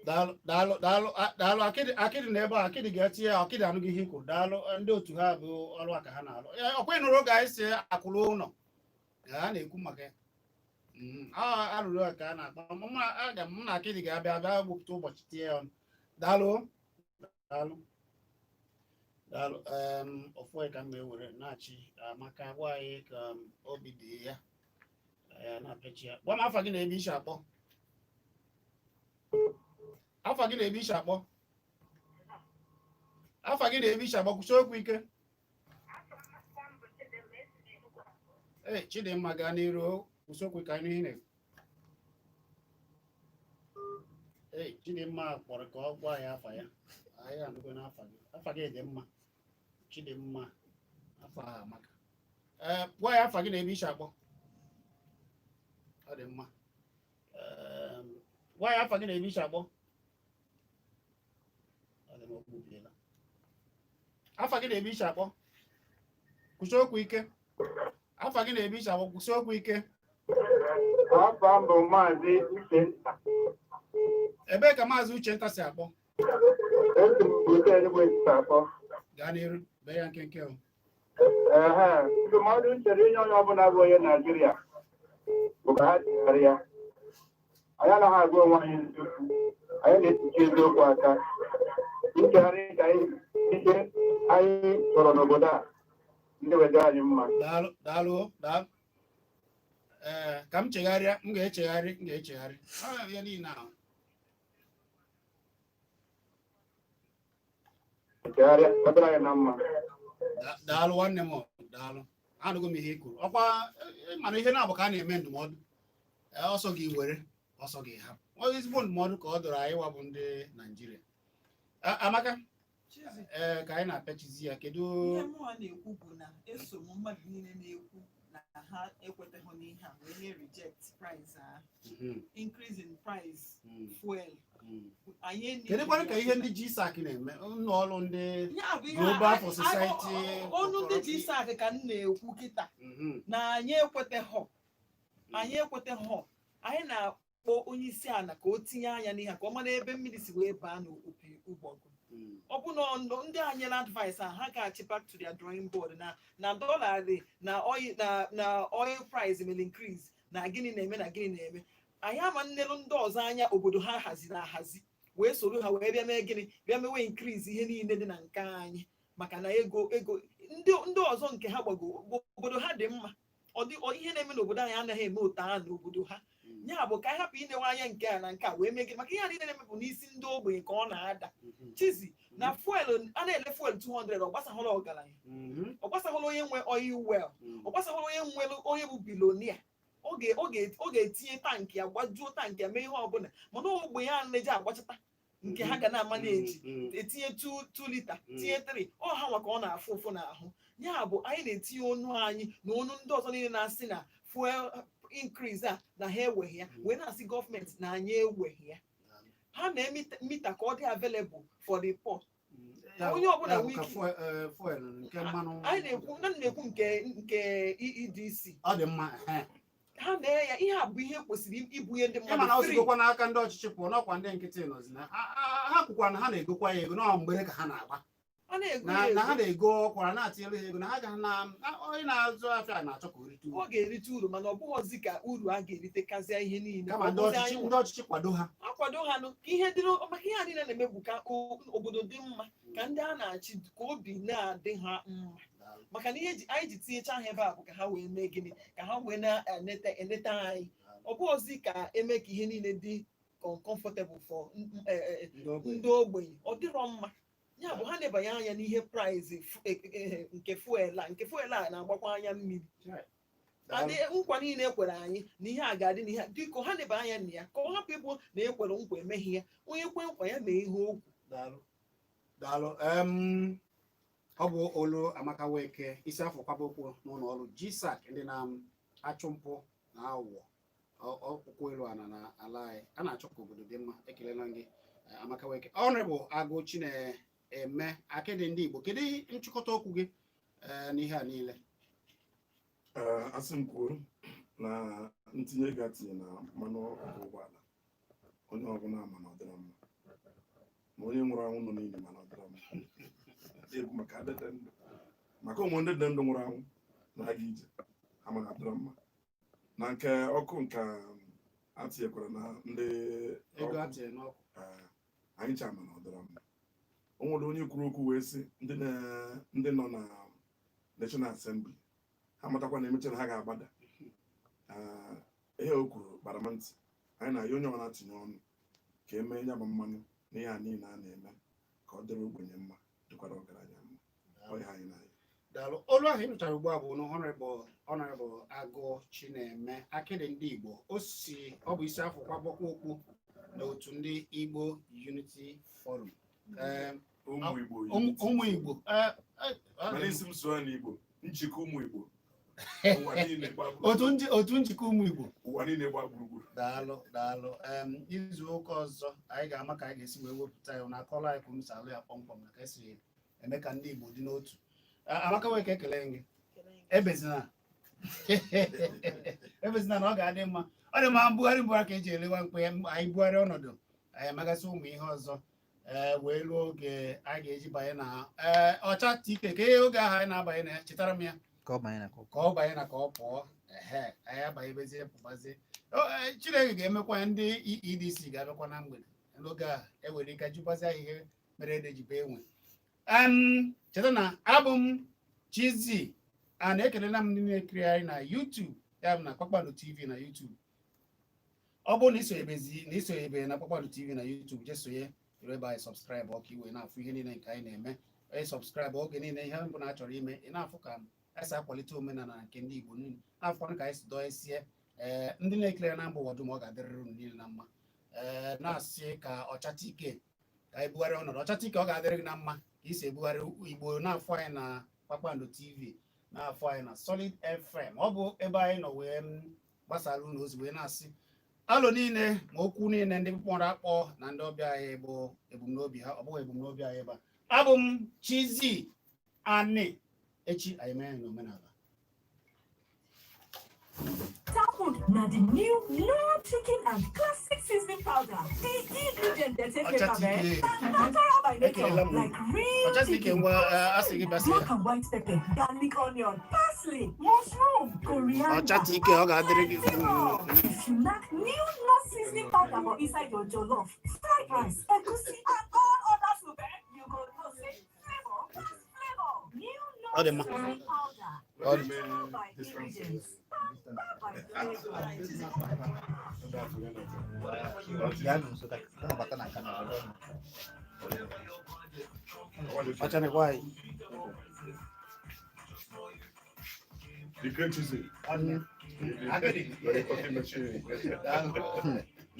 Daalụ akịdị na ebe a akịdị ga-etinye ya akịdị anụghị ihe ikwu. Daalụ ndị otu ha bụ ọrụ aka ha na-alụ. Ọkwa ịnụrụ oge anyị si akwụrụ ụlọ ha na-ekwu maka ya arụrụ ka a na-akpa m na akịdị ga-abịa gbupụta ụbọchị tinye ya ọnụ. Daalụ ofu ka m ga-ewere na-achị maka gwa anyị ka obi dị ya na-apịachi ya. Gwa m afa gị na-ebe ishi akpọ. Afa gị na-ebe ishi akpọ. Afa gị na-ebe ishi akpọ. Kwuchi okwu ike. Chidimma gaa n'iru kwuchi okwu ka anyị na-ekwu. Chidimma kpọrọ ka ọ gwa ya afa ya. Anyị anụgo n'afa gị. Afa gị dị mma. Chidimma afa ha amaka. Gwa ya afa gị na-ebe ishi akpọ. Ọ dị mma. Gwa ya afa gị na-ebe ishi akpọ. Afa gị na-ebe ishi akpọ. Kwuchi okwu ike. Afa gị na-ebe ishi akpọ. Kwuchi okwu ike. Afa m bụ Maazị Uchenta. Ebee ka Maazị Uchenta si akpọ? Gaa n'iru bee ya nkenke o. Ndụmọdụ nchere inye onye ọbụla bụ onye Naijiria bụ ka ha chegharịa. Anyị anaghị agwa onwe anyị eziokwu, anyị na-etinye eziokwu aka. Nchegharị ka ihe anyị chọrọ n'obodo a ndị wetara anyị mma. Daalụ. Ka m chegharịa, m ga-echegharị. Ya niile ahụ. Daalụ nwanne m. Daalụ. Anụgo m ihe i kwuru. Ọkwa mana ihe na-abụ ka a na-eme ndụmọdụ. Ọsọ gị were, ọsọ gị hapụ. Ezigbo ndụmọdụ ka ọ dọrọ anyị wabụ ndị Naijiria. Amaka. Chizzy, ka anyị na-apịa Chizzy ya kedu ihe mụnwa na-ekwu bụ na eso m mmadụ niile na-ekwu na ha ekwetaghị n'ihe a wee na-reject price increase in price fuel. Anyị kedu kwanụ ka ihe ndị GSAC na-eme ụlọ ọrụ ndị ya bụ ihe Global for Society ọnụ ndị GSAC ka m na-ekwu kịta na anyị ekweteghọ anyị na-akpọ onye isi ala ka o tinye anya n'ihe ka ọ mara ebe mmiri si wee baa n'opi ụgbọgụ. Ọ bụ na ndị anyị na advice ha ga-achị back to their drawing board na dollar dị na oil price will increase na gịnị na-eme na gịnị na-eme. Anyị ama nnelu ndị ọzọ anya obodo ha haziri ahazi wee soro ha wee bịa mee gịnị bịa mewe increase ihe niile dị na nke anyị maka na ego ndị ọzọ nke ha gbago obodo ha dị mma. Ihe na-eme n'obodo anyị anaghị eme otu a n'obodo ha. Ya bụ ka anyị hapụ inewe anya nke a na nke a wee mee gị maka ihe a niile na-emepụ n'isi ndị ogbenye ka ọ na-ada. Chizzy, na fuel a na-ele fuel 200 ọ gbasahụla ọgaranya, ọ gbasahụla onye nwe oil well, ọ gbasahụla onye nwere onye bụ bilonia. Ọ ga-etinye tankị ya gbajuo tankị ya mee ihe ọbụla mana ogbenye a na-eji agbachata nke ha ga na-ama na-eji etinye 2 lita tinye 3 ọ ha maka ọ na-afụ ụfụ n'ahụ. Ya bụ anyị na-etinye onu anyị na onu ndị ọzọ niile na-asị na fuel increase a na ha eweghị ya wee na-asị gọọmenti na anyị eweghị ya. Ha mee mita ka ọ dị available for the poor. Onye ọbụla nwee ike anyị na-ekwu nke EDC ọ dị mma ha mee ya ihe a bụ ihe kwesịrị ibunye ndị mmadụ mana ozigokwa n'aka ndị ọchịchị pụọ n'ọkwa ndị nkịtị nọzi na ha kwukwa na ha na-egokwa ya ego na mgbere ka ha na-agba na ha na-ego ọkwara na-atinyere ha ego na ha ga na onye na-azụ afịa na-achọ ka ọ ga-erite uru mana ọ bụghịzi ka uru a ga-erite kazịa ihe niile kama ndị ọchịchị kwado ha akwado ha nụ ka ihe dịrị maka ihe a niile na-emegbu ka obodo dị mma ka ndị a na-achị ka obi na-adị ha mma maka na ihe anyị ji tinyecha ha ebe a bụ ka ha wee mee gịnị ka ha wee na-eneta anyị. Ọ bụghịzi ka eme ka ihe niile dị comfortable for ndị ogbenye ọ dịrọ mma. Ya bụ ha na-ebanye anya n'ihe price nke fuel a na-agbakwa anya mmiri adị nkwa niile ekwere anyị na ihe a ga-adị n'ihe dịka ha na-ebe anya na ya ka ọ hapụ ịbụ na ekwere nkwa emeghị ya onye kwe nkwa ya mee ihe okwu. Daalụ ọ bụ olu Amaka Weke isi afọ kwabokwu n'ụlọ ọrụ GSAC ndị na-achụ mpụ na aghụghọ ọkpụkpọ elu ana na ala anyị a na-achọ ka obodo dị mma. Ekelela gị Amaka Weke. Honorable Agụ Chineme akịdị ndị Igbo kedu nchịkọta okwu gị n'ihe a niile? Asị m kwuo na ntinye ego atinye na mmanụ ụgbọala onye ọbụla ma na ọ dịrọ mma ma onye nwụrụ anwụ nọ niile mana ọ dịrọ mma egwu maka adịdị ndụ maka ụmụ ndị dị ndụ nwụrụ anwụ na-aga ije ha ma na-adịrọ mma na nke ọkụ nke atinyekwara na ndị ego atinye n'ọkụ anyị cha ma na ọ dịrọ mma. O nwere onye kwuru okwu wee sị ndị nọ na National Assembly ha matakwa na emechara ha ga-agbada ihe o kwuru gbara m ntị. Anyị na-ayọ onye ọ na-atinye ọnụ ka emee ya bụ mmanụ na ihe a niile a na-eme ka ọ dịrị ogbenye mma dịkwara ọgaranya mma. Ọ anyị na-ayọ. Daalụ. Olu ahụ ị nụchara ugbu a bụ Honorable Agụ Chineme akịdị ndị Igbo ọ bụ isi afọ kwabokwu okwu na otu ndị Igbo Unity Forum ụmụ Igbo mana isi m so n'Igbo njikọ ụmụ Igbo otu njikọ ụmụ Igbo ụwa niile gba gburugburu. Daalụ. Izu ụka ọzọ anyị ga-ama ka anyị ga-esi wee wepụta ya na akọla anyị kwuru salụ ya kpọmkwem na ka esi eme ka ndị Igbo dị n'otu. Amaka Weke ekele gị ebezina na ọ ga-adị mma. Ọ dị mma mbugharị ka eji elewa mkpe anyị bugharị ọnọdụ anyị amagasị ụmụ ihe ọzọ wee ruo oge a ga-eji banye na ọcha ike ka ihe oge ahụ anyị na-abanye na chetara m ya ka ọ banye na ka ọ pụọ anyị abanyebezie pụbazie. Chineke ga-emekwa ndị EDC ga-abịakwa na mgbede n'oge a ewere ike jụbazie ihe mere ede jibe enwe. Cheta na abụ m Chizzy a na-ekelela m ndị na-ekiri anyị na YouTube ya bụ na Kpakpando TV na YouTube. Ọ bụrụ na isonyebe na Kpakpando TV na YouTube jesonye ebe anyị sọbskraịbụ ọka iwe na-afụ ihe niile nke anyị na-eme sọbskraịbụ oge niile ihe mbụ na-achọrọ ime ị na-afụ ka anyị si akwalite omenala nke ndị Igbo niile na-afụkwanụ ka anyị si dọesie ndị na-ekiri na mba ụwa dum ọ ga-adịrịrị unu niile na mma na-asị ka ọchata ike ka anyị bugharịa ọnọdụ ọchata ike ọ ga-adịrị gị na mma isi ebugharị Igbo na-afọ anyị na Kpakpando TV, na-afọ anyị na Solid FM. Ọ bụ ebe anyị nọ wee gbasara unu ozi wee na-asị alụ niile ma okwu niile ndị kpọrọ akpọ na ndị ọbịa anyị bụ ebumnobi ha, ọ bụghị ebumnobi anyị ebe a. Abụ m Chizzy Ani, echi anyị mee na omenala. Tapped na the new Lord chicken and classic seasoning powder. The ingredient they take care of it. Natural by nature, like real chicken. Black and white pepper, garlic, onion, parsley, mushroom, coriander. If you lack new Lord seasoning powder for inside your jollof, fried rice, egusi, and all other soup, you go know say flavor plus flavor. New Lord seasoning powder. Natural by ingredients.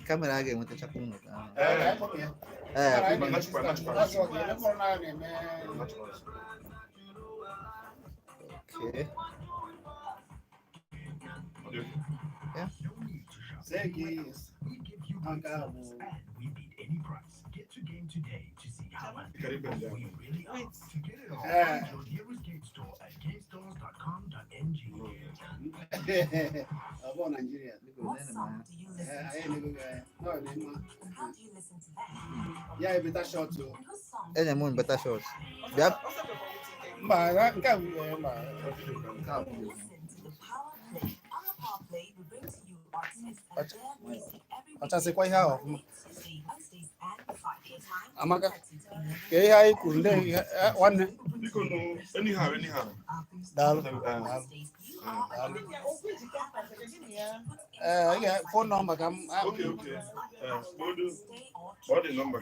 Kamera lagi mau tercapung nggak? Oke. Yeah. Say yes. We give you service and we beat any price. Get to game today to see how unbeatable we really are. To get it all, find your nearest game store at gamestores.com.ng. About Nigeria. What song do you listen to? No, And how do you listen to that? yeah, better shot too. And whose song? Eh, nyamun bata shorts. Biar. Mbak, enggak, Listen to the Power Play. On the Power Play, we bring to you artists and their music every Acha se week. kwa hao. Tuesday, Wednesdays, and Friday. Time Amaka. 10:30 to 11. Ke hai kunde one Biko no, anyhow. dal. Wednesdays, you are a Yeah, phone number kam. Okay. What the number?